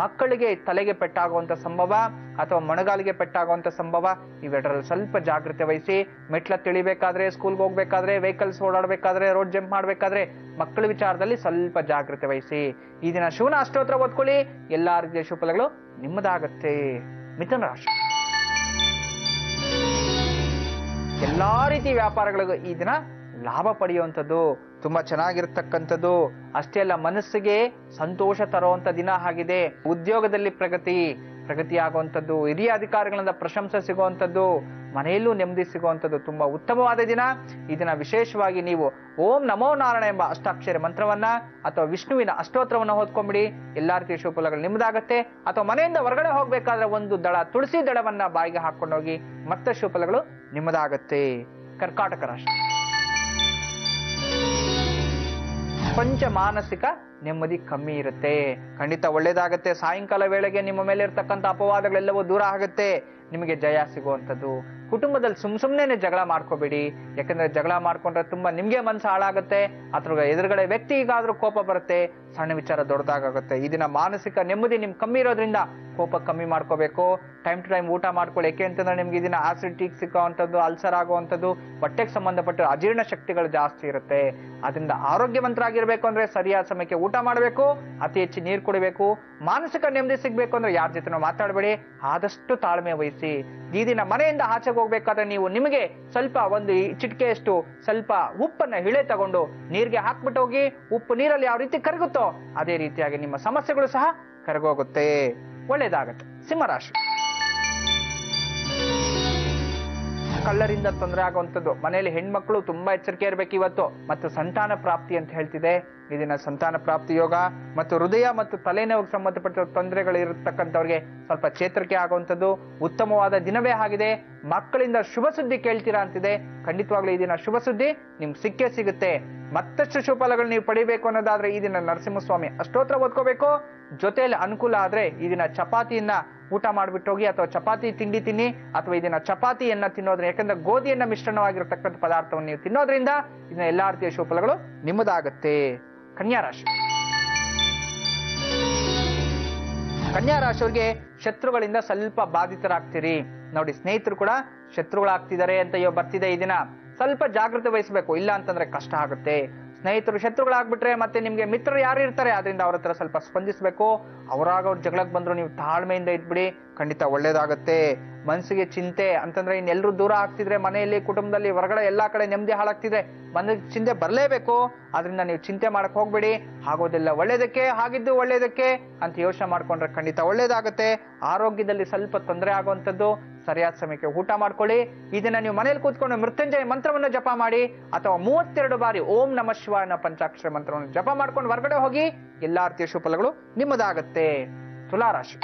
ಮಕ್ಕಳಿಗೆ ತಲೆಗೆ ಪೆಟ್ಟಾಗುವಂತ ಸಂಭವ ಅಥವಾ ಮೊಣಗಾಲಿಗೆ ಪೆಟ್ಟಾಗುವಂತ ಸಂಭವ, ಇವೆರಡರಲ್ಲಿ ಸ್ವಲ್ಪ ಜಾಗ್ರತೆ ವಹಿಸಿ. ಮೆಟ್ಲ ತಿಳಿಬೇಕಾದ್ರೆ, ಸ್ಕೂಲ್ಗೆ ಹೋಗ್ಬೇಕಾದ್ರೆ, ವೆಹಿಕಲ್ಸ್ ಓಡಾಡ್ಬೇಕಾದ್ರೆ, ರೋಡ್ ಜಂಪ್ ಮಾಡ್ಬೇಕಾದ್ರೆ ಮಕ್ಕಳ ವಿಚಾರದಲ್ಲಿ ಸ್ವಲ್ಪ ಜಾಗ್ರತೆ ವಹಿಸಿ. ಈ ದಿನ ಶಿವನ ಅಷ್ಟೋತ್ರ ಓದ್ಕೊಳ್ಳಿ, ಎಲ್ಲಾ ರೀತಿಯ ಶುಭಫಲಗಳು ನಿಮ್ಮದಾಗತ್ತೆ. ಮಿಥುನ ರಾಶಿ, ಎಲ್ಲಾ ರೀತಿ ವ್ಯಾಪಾರಗಳಿಗೂ ಈ ದಿನ ಲಾಭ ಪಡೆಯುವಂಥದ್ದು ತುಂಬಾ ಚೆನ್ನಾಗಿರ್ತಕ್ಕಂಥದ್ದು. ಅಷ್ಟೇ ಅಲ್ಲ, ಮನಸ್ಸಿಗೆ ಸಂತೋಷ ತರುವಂತ ದಿನ ಆಗಿದೆ. ಉದ್ಯೋಗದಲ್ಲಿ ಪ್ರಗತಿ ಆಗುವಂಥದ್ದು, ಹಿರಿಯ ಅಧಿಕಾರಿಗಳಿಂದ ಪ್ರಶಂಸೆ ಸಿಗುವಂಥದ್ದು, ಮನೆಯಲ್ಲೂ ನೆಮ್ಮದಿ ಸಿಗುವಂಥದ್ದು ತುಂಬಾ ಉತ್ತಮವಾದ ದಿನ. ಈ ದಿನ ವಿಶೇಷವಾಗಿ ನೀವು ಓಂ ನಮೋ ನಾರಾಯಣ ಎಂಬ ಅಷ್ಟಾಕ್ಷರ ಮಂತ್ರವನ್ನ ಅಥವಾ ವಿಷ್ಣುವಿನ ಅಷ್ಟೋತ್ರವನ್ನ ಓದ್ಕೊಂಬಿಡಿ. ಎಲ್ಲಾ ರೀತಿಯ ಶುಭಫಲಗಳು ನಿಮ್ಮದಾಗತ್ತೆ. ಅಥವಾ ಮನೆಯಿಂದ ಹೊರಗಡೆ ಹೋಗ್ಬೇಕಾದ್ರೆ ಒಂದು ದಳ ತುಳಸಿ ದಳವನ್ನ ಬಾಯಿಗೆ ಹಾಕೊಂಡೋಗಿ ಮತ್ತೆ ಶುಭಫಲಗಳು ನಿಮ್ಮದಾಗತ್ತೆ. ಕರ್ಕಾಟಕ ರಾಶಿ, ಕೊಂಚ ಮಾನಸಿಕ ನೆಮ್ಮದಿ ಕಮ್ಮಿ ಇರುತ್ತೆ. ಖಂಡಿತ ಒಳ್ಳೇದಾಗತ್ತೆ. ಸಾಯಂಕಾಲ ವೇಳೆಗೆ ನಿಮ್ಮ ಮೇಲೆ ಇರ್ತಕ್ಕಂಥ ಅಪವಾದಗಳೆಲ್ಲವೂ ದೂರ ಆಗುತ್ತೆ. ನಿಮಗೆ ಜಯ ಸಿಗುವಂಥದ್ದು. ಕುಟುಂಬದಲ್ಲಿ ಸುಮ್ನೆ ಜಗಳ ಮಾಡ್ಕೋಬೇಡಿ. ಯಾಕಂದ್ರೆ ಜಗಳ ಮಾಡ್ಕೊಂಡ್ರೆ ತುಂಬಾ ನಿಮ್ಗೆ ಮನಸ್ಸು ಹಾಳಾಗುತ್ತೆ. ಅಥವಾ ಎದುರುಗಡೆ ವ್ಯಕ್ತಿ ಈಗಾದ್ರೂ ಕೋಪ ಬರುತ್ತೆ. ಸಣ್ಣ ವಿಚಾರ ದೊಡ್ಡದಾಗುತ್ತೆ. ಈ ದಿನ ಮಾನಸಿಕ ನೆಮ್ಮದಿ ನಿಮ್ ಕಮ್ಮಿ ಇರೋದ್ರಿಂದ ಕೋಪ ಕಮ್ಮಿ ಮಾಡ್ಕೋಬೇಕು. ಟೈಮ್ ಟು ಟೈಮ್ ಊಟ ಮಾಡ್ಕೊಳ್ಳಿ. ಯಾಕೆ ಅಂತಂದ್ರೆ ನಿಮ್ಗೆ ಈ ದಿನ ಆಸಿಡಿಟಿಕ್ ಸಿಕ್ಕುವಂಥದ್ದು, ಅಲ್ಸರ್ ಆಗುವಂಥದ್ದು, ಹೊಟ್ಟೆಗೆ ಸಂಬಂಧಪಟ್ಟ ಅಜೀರ್ಣ ಶಕ್ತಿಗಳು ಜಾಸ್ತಿ ಇರುತ್ತೆ. ಅದರಿಂದ ಆರೋಗ್ಯವಂತರಾಗಿರ್ಬೇಕು ಅಂದ್ರೆ ಸರಿಯಾದ ಸಮಯಕ್ಕೆ ಊಟ ಮಾಡಬೇಕು, ಅತಿ ಹೆಚ್ಚು ನೀರು ಕುಡಿಬೇಕು. ಮಾನಸಿಕ ನೆಮ್ಮದಿ ಸಿಗ್ಬೇಕು ಅಂದ್ರೆ ಯಾರ ಜೊತೆ ಮಾತಾಡಬೇಡಿ, ಆದಷ್ಟು ತಾಳ್ಮೆ ವಹಿಸಿ. ಈ ದಿನ ಮನೆಯಿಂದ ಆಚೆಗೆ ಹೋಗ್ಬೇಕಾದ್ರೆ ನೀವು ನಿಮಗೆ ಸ್ವಲ್ಪ ಒಂದು ಚಿಟಿಕೆಯಷ್ಟು ಸ್ವಲ್ಪ ಉಪ್ಪನ್ನ ಹಿಳೆ ತಗೊಂಡು ನೀರಿಗೆ ಹಾಕ್ಬಿಟ್ಟು ಹೋಗಿ. ಉಪ್ಪು ನೀರಲ್ಲಿ ಯಾವ ರೀತಿ ಕರಗುತ್ತೋ ಅದೇ ರೀತಿಯಾಗಿ ನಿಮ್ಮ ಸಮಸ್ಯೆಗಳು ಸಹ ಕರಗೋಗುತ್ತೆ. ಒಳ್ಳೇದಾಗತ್ತೆ. ಸಿಂಹರಾಶಿ, ಕಳ್ಳರಿಂದ ತೊಂದರೆ ಆಗುವಂಥದ್ದು. ಮನೆಯಲ್ಲಿ ಹೆಣ್ಮಕ್ಳು ತುಂಬಾ ಎಚ್ಚರಿಕೆ ಇರಬೇಕು ಇವತ್ತು. ಮತ್ತು ಸಂತಾನ ಪ್ರಾಪ್ತಿ ಅಂತ ಹೇಳ್ತಿದೆ. ಈ ದಿನ ಸಂತಾನ ಪ್ರಾಪ್ತಿ ಯೋಗ ಮತ್ತು ಹೃದಯ ಮತ್ತು ತಲೆನೋವಿಗೆ ಸಂಬಂಧಪಟ್ಟ ತೊಂದರೆಗಳು ಇರತಕ್ಕಂಥವ್ರಿಗೆ ಸ್ವಲ್ಪ ಚೇತರಿಕೆ ಆಗುವಂಥದ್ದು ಉತ್ತಮವಾದ ದಿನವೇ ಆಗಿದೆ. ಮಕ್ಕಳಿಂದ ಶುಭ ಸುದ್ದಿ ಕೇಳ್ತೀರಾ ಅಂತಿದೆ. ಖಂಡಿತವಾಗ್ಲೂ ಈ ದಿನ ಶುಭ ಸುದ್ದಿ ನಿಮ್ಗೆ ಸಿಕ್ಕೇ ಸಿಗುತ್ತೆ. ಮತ್ತಷ್ಟು ಶುಭಫಲಗಳು ನೀವು ಪಡಿಬೇಕು ಅನ್ನೋದಾದ್ರೆ ಈ ದಿನ ನರಸಿಂಹಸ್ವಾಮಿ ಅಷ್ಟೋತ್ರ ಓದ್ಕೋಬೇಕು. ಜೊತೆಯಲ್ಲಿ ಅನುಕೂಲ ಆದ್ರೆ ಈ ದಿನ ಚಪಾತಿಯನ್ನ ಊಟ ಮಾಡ್ಬಿಟ್ಟು ಹೋಗಿ, ಅಥವಾ ಚಪಾತಿ ತಿಂಡಿ ತಿನ್ನಿ, ಅಥವಾ ಇದನ್ನ ಚಪಾತಿಯನ್ನ ತಿನ್ನೋದ್ರ, ಯಾಕಂದ್ರೆ ಗೋಧಿಯನ್ನ ಮಿಶ್ರಣವಾಗಿರತಕ್ಕಂಥ ಪದಾರ್ಥವನ್ನು ನೀವು ತಿನ್ನೋದ್ರಿಂದ ಇದನ್ನ ಎಲ್ಲಾ ರೀತಿಯ ಶುಭಫಲಗಳು ನಿಮ್ಮದಾಗತ್ತೆ. ಕನ್ಯಾ ರಾಶಿ, ಕನ್ಯಾ ರಾಶಿಯವರಿಗೆ ಶತ್ರುಗಳಿಂದ ಸ್ವಲ್ಪ ಬಾಧಿತರಾಗ್ತೀರಿ. ನೋಡಿ, ಸ್ನೇಹಿತರು ಕೂಡ ಶತ್ರುಗಳಾಗ್ತಿದ್ದಾರೆ ಅಂತ ಬರ್ತಿದೆ. ಈ ದಿನ ಸ್ವಲ್ಪ ಜಾಗೃತಿ ವಹಿಸಬೇಕು, ಇಲ್ಲ ಅಂತಂದ್ರೆ ಕಷ್ಟ ಆಗುತ್ತೆ. ಸ್ನೇಹಿತರು ಶತ್ರುಗಳಾಗ್ಬಿಟ್ರೆ ಮತ್ತೆ ನಿಮ್ಗೆ ಮಿತ್ರರು ಯಾರು ಇರ್ತಾರೆ, ಅದರಿಂದ ಅವ್ರ ಹತ್ರ ಸ್ವಲ್ಪ ಸ್ಪಂದಿಸಬೇಕು. ಅವ್ರಾಗ ಅವ್ರ ಜಗಳಕ್ಕೆ ಬಂದ್ರು ನೀವು ತಾಳ್ಮೆಯಿಂದ ಇದ್ಬಿಡಿ, ಖಂಡಿತ ಒಳ್ಳೇದಾಗತ್ತೆ. ಮನಸ್ಸಿಗೆ ಚಿಂತೆ ಅಂತಂದ್ರೆ ಇನ್ನೆಲ್ಲರೂ ದೂರ ಆಗ್ತಿದ್ರೆ, ಮನೆಯಲ್ಲಿ ಕುಟುಂಬದಲ್ಲಿ ಹೊರಗಡೆ ಎಲ್ಲಾ ಕಡೆ ನೆಮ್ಮದಿ ಹಾಳಾಗ್ತಿದ್ರೆ ಮನಸ್ಸಿಗೆ ಚಿಂತೆ ಬರಲೇಬೇಕು. ಆದ್ರಿಂದ ನೀವು ಚಿಂತೆ ಮಾಡಕ್ ಹೋಗ್ಬೇಡಿ. ಆಗೋದಿಲ್ಲ ಒಳ್ಳೇದಕ್ಕೆ, ಹಾಗಿದ್ದು ಒಳ್ಳೇದಕ್ಕೆ ಅಂತ ಯೋಚನೆ ಮಾಡ್ಕೊಂಡ್ರೆ ಖಂಡಿತ ಒಳ್ಳೇದಾಗತ್ತೆ. ಆರೋಗ್ಯದಲ್ಲಿ ಸ್ವಲ್ಪ ತೊಂದರೆ ಆಗುವಂಥದ್ದು, ಸರಿಯಾದ ಸಮಯಕ್ಕೆ ಊಟ ಮಾಡ್ಕೊಳ್ಳಿ. ಇದನ್ನ ನೀವು ಮನೇಲಿ ಕೂತ್ಕೊಂಡು ಮೃತ್ಯುಂಜಯ ಮಂತ್ರವನ್ನು ಜಪ ಮಾಡಿ, ಅಥವಾ 32 ಬಾರಿ ಓಂ ನಮಃ ಶಿವಾಯ ಅನ್ನೋ ಪಂಚಾಕ್ಷರ ಮಂತ್ರವನ್ನು ಜಪ ಮಾಡ್ಕೊಂಡು ಹೊರಗಡೆ ಹೋಗಿ. ಎಲ್ಲಾ ರೀತಿಯ ಶುಭಫಲಗಳು ನಿಮ್ಮದಾಗತ್ತೆ. ತುಲಾರಾಶಿ,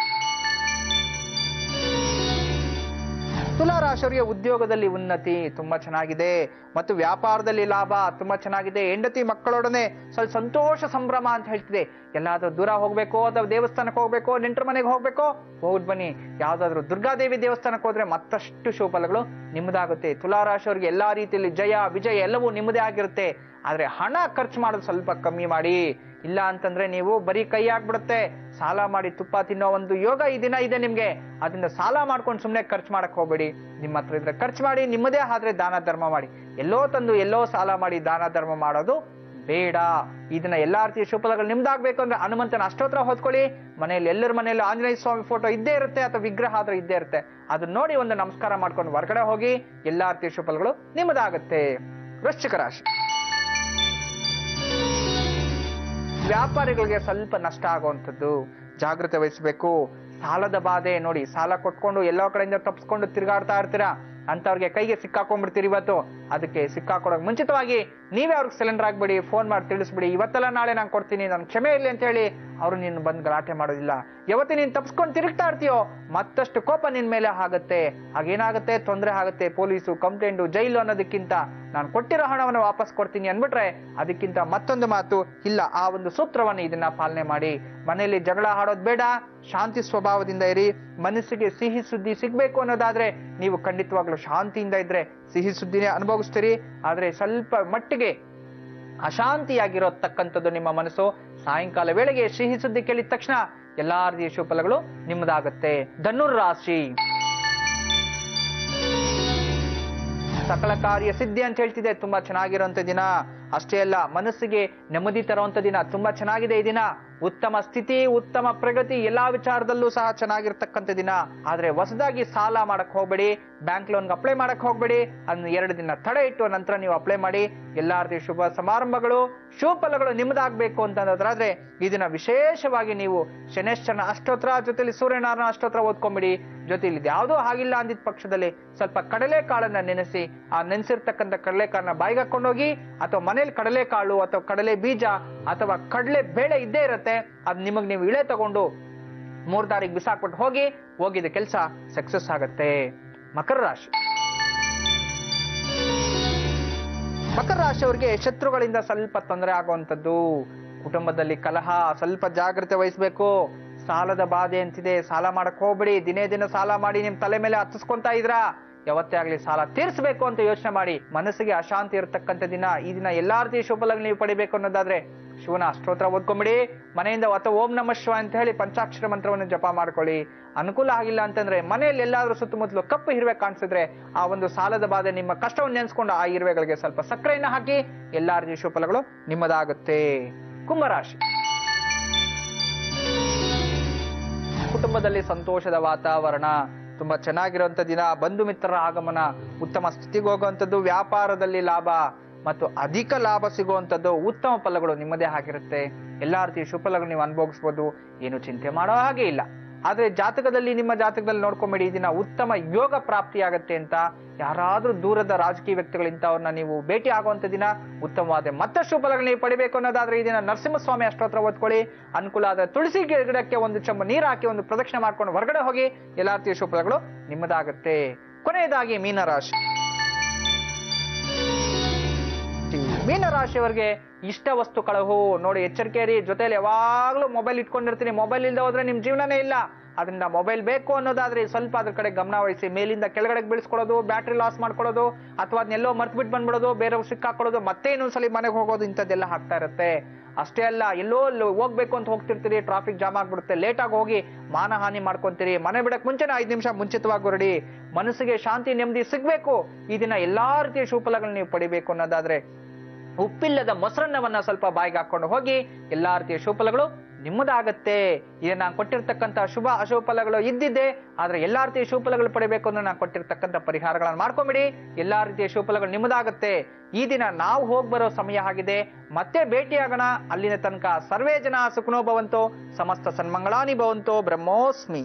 ತುಲಾರಾಶಿಯವರಿಗೆ ಉದ್ಯೋಗದಲ್ಲಿ ಉನ್ನತಿ ತುಂಬಾ ಚೆನ್ನಾಗಿದೆ ಮತ್ತು ವ್ಯಾಪಾರದಲ್ಲಿ ಲಾಭ ತುಂಬಾ ಚೆನ್ನಾಗಿದೆ. ಹೆಂಡತಿ ಮಕ್ಕಳೊಡನೆ ಸ್ವಲ್ಪ ಸಂತೋಷ ಸಂಭ್ರಮ ಅಂತ ಹೇಳ್ತಿದೆ. ಎಲ್ಲಾದ್ರೂ ದೂರ ಹೋಗ್ಬೇಕು, ಅಥವಾ ದೇವಸ್ಥಾನಕ್ಕೆ ಹೋಗ್ಬೇಕು, ನೆಂಟರ ಮನೆಗೆ ಹೋಗ್ಬೇಕು, ಹೋಗ್ಬಿಟ್ಟು ಬನ್ನಿ. ಯಾವ್ದಾದ್ರು ದುರ್ಗಾದೇವಿ ದೇವಸ್ಥಾನಕ್ಕೆ ಹೋದ್ರೆ ಮತ್ತಷ್ಟು ಶುಭಫಲಗಳು ನಿಮ್ಮದಾಗುತ್ತೆ. ತುಲಾರಾಶಿಯವರಿಗೆ ಎಲ್ಲಾ ರೀತಿಯಲ್ಲಿ ಜಯ ವಿಜಯ ಎಲ್ಲವೂ ನಿಮ್ಮದೇ ಆಗಿರುತ್ತೆ. ಆದ್ರೆ ಹಣ ಖರ್ಚು ಮಾಡೋದು ಸ್ವಲ್ಪ ಕಮ್ಮಿ ಮಾಡಿ, ಇಲ್ಲ ಅಂತಂದ್ರೆ ನೀವು ಬರೀ ಕೈ ಆಗ್ಬಿಡುತ್ತೆ. ಸಾಲ ಮಾಡಿ ತುಪ್ಪ ತಿನ್ನೋ ಒಂದು ಯೋಗ ಈ ದಿನ ಇದೆ ನಿಮ್ಗೆ. ಅದರಿಂದ ಸಾಲ ಮಾಡ್ಕೊಂಡು ಸುಮ್ನೆ ಖರ್ಚು ಮಾಡಕ್ ಹೋಗ್ಬೇಡಿ. ನಿಮ್ಮ ಹತ್ರ ಇದ್ರೆ ಖರ್ಚು ಮಾಡಿ, ನಿಮ್ಮದೇ ಆದ್ರೆ ದಾನ ಧರ್ಮ ಮಾಡಿ. ಎಲ್ಲೋ ತಂದು ಎಲ್ಲೋ ಸಾಲ ಮಾಡಿ ದಾನ ಧರ್ಮ ಮಾಡೋದು ಬೇಡ. ಇದನ್ನ ಎಲ್ಲಾ ರೀತಿಯ ಶುಭಫಲಗಳು ನಿಮ್ದಾಗ್ಬೇಕು ಅಂದ್ರೆ ಹನುಮಂತನ ಅಷ್ಟೋತ್ರ ಓದ್ಕೊಳ್ಳಿ. ಮನೆಯಲ್ಲಿ ಎಲ್ಲರ ಮನೆಯಲ್ಲಿ ಆಂಜನೇಯ ಸ್ವಾಮಿ ಫೋಟೋ ಇದ್ದೇ ಇರುತ್ತೆ, ಅಥವಾ ವಿಗ್ರಹ ಆದ್ರೂ ಇದ್ದೇ ಇರುತ್ತೆ. ಅದನ್ನ ನೋಡಿ ಒಂದು ನಮಸ್ಕಾರ ಮಾಡ್ಕೊಂಡು ಹೊರಗಡೆ ಹೋಗಿ. ಎಲ್ಲಾ ರೀತಿಯ ಶುಭಫಲಗಳು ನಿಮ್ಮದಾಗುತ್ತೆ. ವೃಶ್ಚಿಕ ರಾಶಿ, ವ್ಯಾಪಾರಿಗಳಿಗೆ ಸ್ವಲ್ಪ ನಷ್ಟ ಆಗುವಂಥದ್ದು, ಜಾಗೃತೆ ವಹಿಸಬೇಕು. ಸಾಲದ ಬಾಧೆ ನೋಡಿ, ಸಾಲ ಕೊಟ್ಕೊಂಡು ಎಲ್ಲೋ ಕಡೆಯಿಂದ ತಪ್ಪಿಸ್ಕೊಂಡು ತಿರುಗಾಡ್ತಾ ಇರ್ತೀರಾ, ಅಂತವ್ರಿಗೆ ಕೈಗೆ ಸಿಕ್ಕಾಕೊಂಡ್ಬಿಡ್ತೀರಿ. ಇವತ್ತು ಅದಕ್ಕೆ ಸಿಕ್ಕಾಕೊಡೋಕೆ ಮುಂಚಿತವಾಗಿ ನೀವೇ ಅವ್ರಿಗೆ ಸಿಲಿಂಡರ್ ಆಗ್ಬಿಡಿ, ಫೋನ್ ಮಾಡಿ ತಿಳಿಸ್ಬಿಡಿ, ಇವತ್ತೆಲ್ಲ ನಾಳೆ ನಾನು ಕೊಡ್ತೀನಿ, ನಾನು ಕ್ಷಮೆ ಇರಲಿ ಅಂತ ಹೇಳಿ ಅವರು ನಿನ್ನ ಬಂದು ಗಲಾಟೆ ಮಾಡೋದಿಲ್ಲ. ಯಾವತ್ತೇ ನೀನು ತಪ್ಪಿಸ್ಕೊಂಡು ತಿರುಗ್ತಾ ಇರ್ತೀಯೋ ಮತ್ತಷ್ಟು ಕೋಪ ನಿನ್ ಮೇಲೆ ಆಗುತ್ತೆ. ಹಾಗೇನಾಗುತ್ತೆ, ತೊಂದರೆ ಆಗುತ್ತೆ. ಪೊಲೀಸು, ಕಂಪ್ಲೇಂಟು, ಜೈಲು ಅನ್ನೋದಕ್ಕಿಂತ ನಾನು ಕೊಟ್ಟಿರೋ ಹಣವನ್ನು ವಾಪಸ್ ಕೊಡ್ತೀನಿ ಅನ್ಬಿಟ್ರೆ ಅದಕ್ಕಿಂತ ಮತ್ತೊಂದು ಮಾತು ಇಲ್ಲ. ಆ ಒಂದು ಸೂತ್ರವನ್ನು ಇದನ್ನ ಪಾಲನೆ ಮಾಡಿ. ಮನೆಯಲ್ಲಿ ಜಗಳ ಆಡೋದು ಬೇಡ, ಶಾಂತಿ ಸ್ವಭಾವದಿಂದ ಇರಿ. ಮನಸ್ಸಿಗೆ ಸಿಹಿ ಸುದ್ದಿ ಸಿಗ್ಬೇಕು ಅನ್ನೋದಾದ್ರೆ ನೀವು ಖಂಡಿತವಾಗ್ಲೂ ಶಾಂತಿಯಿಂದ ಇದ್ರೆ ಸಿಹಿ ಸುದ್ದಿನೇ ಅನುಭವಿಸ್ತೀರಿ. ಆದ್ರೆ ಸ್ವಲ್ಪ ಮಟ್ಟಿಗೆ ಅಶಾಂತಿಯಾಗಿರತಕ್ಕಂಥದ್ದು ನಿಮ್ಮ ಮನಸ್ಸು. ಸಾಯಂಕಾಲ ವೇಳೆಗೆ ಸಿಹಿ ಸುದ್ದಿ ಕೇಳಿದ ತಕ್ಷಣ ಎಲ್ಲಾ ರೀತಿಯ ಶುಭಫಲಗಳು ನಿಮ್ಮದಾಗುತ್ತೆ. ಧನುರಾಶಿ ಸಕಲ ಕಾರ್ಯ ಸಿದ್ಧಿ ಅಂತ ಹೇಳ್ತಿದೆ. ತುಂಬಾ ಚೆನ್ನಾಗಿರುವಂತ ದಿನ. ಅಷ್ಟೇ ಅಲ್ಲ, ಮನಸ್ಸಿಗೆ ನೆಮ್ಮದಿ ತರುವಂತ ದಿನ. ತುಂಬಾ ಚೆನ್ನಾಗಿದೆ ಈ ದಿನ. ಉತ್ತಮ ಸ್ಥಿತಿ, ಉತ್ತಮ ಪ್ರಗತಿ, ಎಲ್ಲಾ ವಿಚಾರದಲ್ಲೂ ಸಹ ಚೆನ್ನಾಗಿರ್ತಕ್ಕಂಥ ದಿನ. ಆದ್ರೆ ಹೊಸದಾಗಿ ಸಾಲ ಮಾಡಕ್ ಹೋಗ್ಬೇಡಿ, ಬ್ಯಾಂಕ್ ಲೋನ್ಗೆ ಅಪ್ಲೈ ಮಾಡಕ್ ಹೋಗ್ಬೇಡಿ. ಅದನ್ನ 2 ದಿನ ತಡೆ ಇಟ್ಟು ನಂತರ ನೀವು ಅಪ್ಲೈ ಮಾಡಿ. ಎಲ್ಲಾ ರೀತಿಯ ಶುಭ ಸಮಾರಂಭಗಳು, ಶುಭ ಫಲಗಳು ನಿಮ್ಮದಾಗಬೇಕು ಅಂತಂದ್ರೆ ಈ ದಿನ ವಿಶೇಷವಾಗಿ ನೀವು ಶನೇಶ್ವರನ ಅಷ್ಟೋತ್ರ ಜೊತೆಲಿ ಸೂರ್ಯನಾರಾಯಣ ಅಷ್ಟೋತ್ರ ಓದ್ಕೊಂಬಿಡಿ. ಜೊತೆಲಿ ಯಾವುದೋ ಆಗಿಲ್ಲ ಅಂದಿದ್ದ ಪಕ್ಷದಲ್ಲಿ ಸ್ವಲ್ಪ ಕಡಲೆಕಾಳನ್ನ ನೆನೆಸಿ, ಆ ನೆನೆಸಿರ್ತಕ್ಕಂಥ ಕಡಲೆಕಾಳನ್ನ ಬಾಯಿಗೆ ಹಾಕೊಂಡೋಗಿ, ಅಥವಾ ಮನೇಲಿ ಕಡಲೆಕಾಳು ಅಥವಾ ಕಡಲೆ ಬೀಜ ಅಥವಾ ಕಡಲೆ ಬೇಳೆ ಇದ್ದೇ ಇರುತ್ತೆ, ಅದ್ ನಿಮಗ್ ನೀವು ಇಳೆ ತಗೊಂಡು 3 ದಾರಿಗೆ ಬಿಸಾಕ್ಬಿಟ್ಟು ಹೋಗಿದ ಕೆಲಸ ಸಕ್ಸಸ್ ಆಗತ್ತೆ. ಮಕರ ರಾಶಿ. ಮಕರ ರಾಶಿಯವರಿಗೆ ಶತ್ರುಗಳಿಂದ ಸ್ವಲ್ಪ ತೊಂದರೆ ಆಗುವಂಥದ್ದು. ಕುಟುಂಬದಲ್ಲಿ ಕಲಹ, ಸ್ವಲ್ಪ ಜಾಗ್ರತೆ ವಹಿಸ್ಬೇಕು. ಸಾಲದ ಬಾಧೆ ಅಂತಿದೆ, ಸಾಲ ಮಾಡಕ್ ಹೋಗ್ಬಿಡಿ. ದಿನೇ ದಿನ ಸಾಲ ಮಾಡಿ ನಿಮ್ ತಲೆ ಮೇಲೆ ಹತ್ತಿಸ್ಕೊಂತಾ ಇದ್ರಾ, ಯಾವತ್ತೇ ಆಗ್ಲಿ ಸಾಲ ತೀರ್ಸ್ಬೇಕು ಅಂತ ಯೋಚನೆ ಮಾಡಿ. ಮನಸ್ಸಿಗೆ ಅಶಾಂತಿ ಇರತಕ್ಕಂಥ ದಿನ. ಈ ದಿನ ಎಲ್ಲಾ ರೀತಿಯ ಶುಭಫಲಗಳು ನೀವು ಪಡಿಬೇಕು ಅನ್ನೋದಾದ್ರೆ ಶಿವನ ಅಷ್ಟೋತ್ರ ಓದ್ಕೊಂಬಿಡಿ. ಮನೆಯಿಂದ ಅಥವಾ ಓಂ ನಮಃ ಶಿವಾಯ ಅಂತ ಹೇಳಿ ಪಂಚಾಕ್ಷರ ಮಂತ್ರವನ್ನು ಜಪ ಮಾಡ್ಕೊಳ್ಳಿ. ಅನುಕೂಲ ಆಗಿಲ್ಲ ಅಂತಂದ್ರೆ ಮನೆಯಲ್ಲಿ ಎಲ್ಲಾದ್ರೂ ಸುತ್ತಮುತ್ತಲು ಕಪ್ಪು ಇರುವೆ ಕಾಣಿಸಿದ್ರೆ ಆ ಒಂದು ಸಾಲದ ಬಾಧೆ, ನಿಮ್ಮ ಕಷ್ಟವನ್ನು ನೆನೆಸ್ಕೊಂಡು ಆ ಇರುವೆಗಳಿಗೆ ಸ್ವಲ್ಪ ಸಕ್ಕರೆಯನ್ನು ಹಾಕಿ. ಎಲ್ಲಾ ರೀತಿಯ ಶುಭಫಲಗಳು ನಿಮ್ಮದಾಗುತ್ತೆ. ಕುಂಭರಾಶಿ. ಕುಟುಂಬದಲ್ಲಿ ಸಂತೋಷದ ವಾತಾವರಣ, ತುಂಬಾ ಚೆನ್ನಾಗಿರುವಂತ ದಿನ. ಬಂಧು ಮಿತ್ರರ ಆಗಮನ, ಉತ್ತಮ ಸ್ಥಿತಿಗೆ ಹೋಗುವಂಥದ್ದು. ವ್ಯಾಪಾರದಲ್ಲಿ ಲಾಭ ಮತ್ತು ಅಧಿಕ ಲಾಭ ಸಿಗುವಂಥದ್ದು. ಉತ್ತಮ ಫಲಗಳು ನಿಮ್ಮದೇ ಆಗಿರುತ್ತೆ. ಎಲ್ಲಾ ರೀತಿಯ ಶುಭಫಲಗಳು ನೀವು ಅನುಭವಿಸಬಹುದು. ಏನು ಚಿಂತೆ ಮಾಡೋ ಹಾಗೆ ಇಲ್ಲ. ಆದ್ರೆ ಜಾತಕದಲ್ಲಿ, ನಿಮ್ಮ ಜಾತಕದಲ್ಲಿ ನೋಡ್ಕೊಂಬೇಡಿ, ಈ ದಿನ ಉತ್ತಮ ಯೋಗ ಪ್ರಾಪ್ತಿಯಾಗತ್ತೆ ಅಂತ. ಯಾರಾದ್ರೂ ದೂರದ ರಾಜಕೀಯ ವ್ಯಕ್ತಿಗಳಿಂತವ್ರನ್ನ ನೀವು ಭೇಟಿ ಆಗುವಂತ ದಿನ. ಉತ್ತಮವಾದ ಮತ್ತಷ್ಟು ಫಲಗಳು ನೀವು ಪಡಿಬೇಕು ಅನ್ನೋದಾದ್ರೆ ಈ ದಿನ ನರಸಿಂಹಸ್ವಾಮಿ ಅಷ್ಟೋತ್ರ ಓದ್ಕೊಳ್ಳಿ. ಅನುಕೂಲ ಆದ್ರೆ ತುಳಸಿ ಗಿಡಕ್ಕೆ 1 ಚಂಬು ನೀರು ಹಾಕಿ 1 ಪ್ರದಕ್ಷಿಣೆ ಮಾಡ್ಕೊಂಡು ಹೊರಗಡೆ ಹೋಗಿ. ಎಲ್ಲಾ ರೀತಿಯ ಶುಭಫಲಗಳು ನಿಮ್ಮದಾಗುತ್ತೆ. ಕೊನೆಯದಾಗಿ ಮೀನರಾಶಿ. ಮೀನರಾಶಿಯವರಿಗೆ ಇಷ್ಟ ವಸ್ತು ಕಳಹು ನೋಡಿ, ಎಚ್ಚರಿಕೆ ಇರಿ. ಜೊತೆಲಿ ಯಾವಾಗ್ಲೂ ಮೊಬೈಲ್ ಇಟ್ಕೊಂಡಿರ್ತೀನಿ. ಮೊಬೈಲ್ ಇಲ್ಲದೆ ಹೋದ್ರೆ ನಿಮ್ ಜೀವನನೇ ಇಲ್ಲ. ಅದರಿಂದ ಮೊಬೈಲ್ ಬೇಕು ಅನ್ನೋದಾದ್ರೆ ಸ್ವಲ್ಪ ಅದ್ರ ಕಡೆ ಗಮನ ವಹಿಸಿ. ಮೇಲಿಂದ ಕೆಳಗಡೆ ಬೀಳಿಸ್ಕೊಳ್ಳೋದು, ಬ್ಯಾಟ್ರಿ ಲಾಸ್ ಮಾಡ್ಕೊಳ್ಳೋದು, ಅಥವಾ ಅದನ್ನೆಲ್ಲೋ ಮರ್ತ್ಬಿಟ್ಟು ಬಂದ್ಬಿಡೋದು, ಬೇರೆಯವ್ರು ಸಿಕ್ಕಾಕೊಳ್ಳೋದು, ಮತ್ತೆ ಇನ್ನೊಂದ್ಸಲಿ ಮನೆಗೆ ಹೋಗೋದು, ಇಂಥದ್ದೆಲ್ಲ ಆಗ್ತಾ ಇರುತ್ತೆ. ಅಷ್ಟೇ ಅಲ್ಲ, ಎಲ್ಲೋ ಹೋಗ್ಬೇಕು ಅಂತ ಹೋಗ್ತಿರ್ತೀರಿ, ಟ್ರಾಫಿಕ್ ಜಾಮ್ ಆಗ್ಬಿಡುತ್ತೆ, ಲೇಟ್ ಆಗಿ ಹೋಗಿ ಮಾನಹಾನಿ ಮಾಡ್ಕೊಂತೀರಿ. ಮನೆ ಬಿಡಕ್ ಮುಂಚೆನೆ 5 ನಿಮಿಷ ಮುಂಚಿತವಾಗಿ ಹೊರಡಿ. ಮನಸ್ಸಿಗೆ ಶಾಂತಿ, ನೆಮ್ಮದಿ ಸಿಗ್ಬೇಕು. ಈ ದಿನ ಎಲ್ಲಾ ರೀತಿಯ ಶುಭಫಲಗಳನ್ನ ನೀವು ಪಡಿಬೇಕು ಅನ್ನೋದಾದ್ರೆ ಉಪ್ಪಿಲ್ಲದ ಮೊಸರನ್ನವನ್ನ ಸ್ವಲ್ಪ ಬಾಯಿಗೆ ಹಾಕೊಂಡು ಹೋಗಿ. ಎಲ್ಲಾ ರೀತಿಯ ಶುಭಫಲಗಳು ನಿಮ್ಮದಾಗತ್ತೆ. ಇದನ್ನ ನಾನು ಕೊಟ್ಟಿರ್ತಕ್ಕಂಥ ಶುಭ ಅಶುಭ ಫಲಗಳು ಇದ್ದಿದ್ದೆ. ಆದ್ರೆ ಎಲ್ಲಾ ರೀತಿಯ ಶುಭಫಲಗಳು ಪಡಿಬೇಕು ಅಂದ್ರೆ ನಾನು ಕೊಟ್ಟಿರ್ತಕ್ಕಂಥ ಪರಿಹಾರಗಳನ್ನು ಮಾಡ್ಕೊಂಬಿಡಿ. ಎಲ್ಲಾ ರೀತಿಯ ಶುಭಫಲಗಳು ನಿಮ್ಮದಾಗತ್ತೆ. ಈ ದಿನ ನಾವು ಹೋಗ್ಬರೋ ಸಮಯ ಆಗಿದೆ. ಮತ್ತೆ ಭೇಟಿಯಾಗೋಣ. ಅಲ್ಲಿನ ತನಕ ಸರ್ವೇ ಜನ ಸುಖನೋ ಭವಂತೋ, ಸಮಸ್ತ ಸನ್ಮಂಗಳಾನಿ ಭವಂತೋ. ಬ್ರಹ್ಮೋಸ್ಮಿ.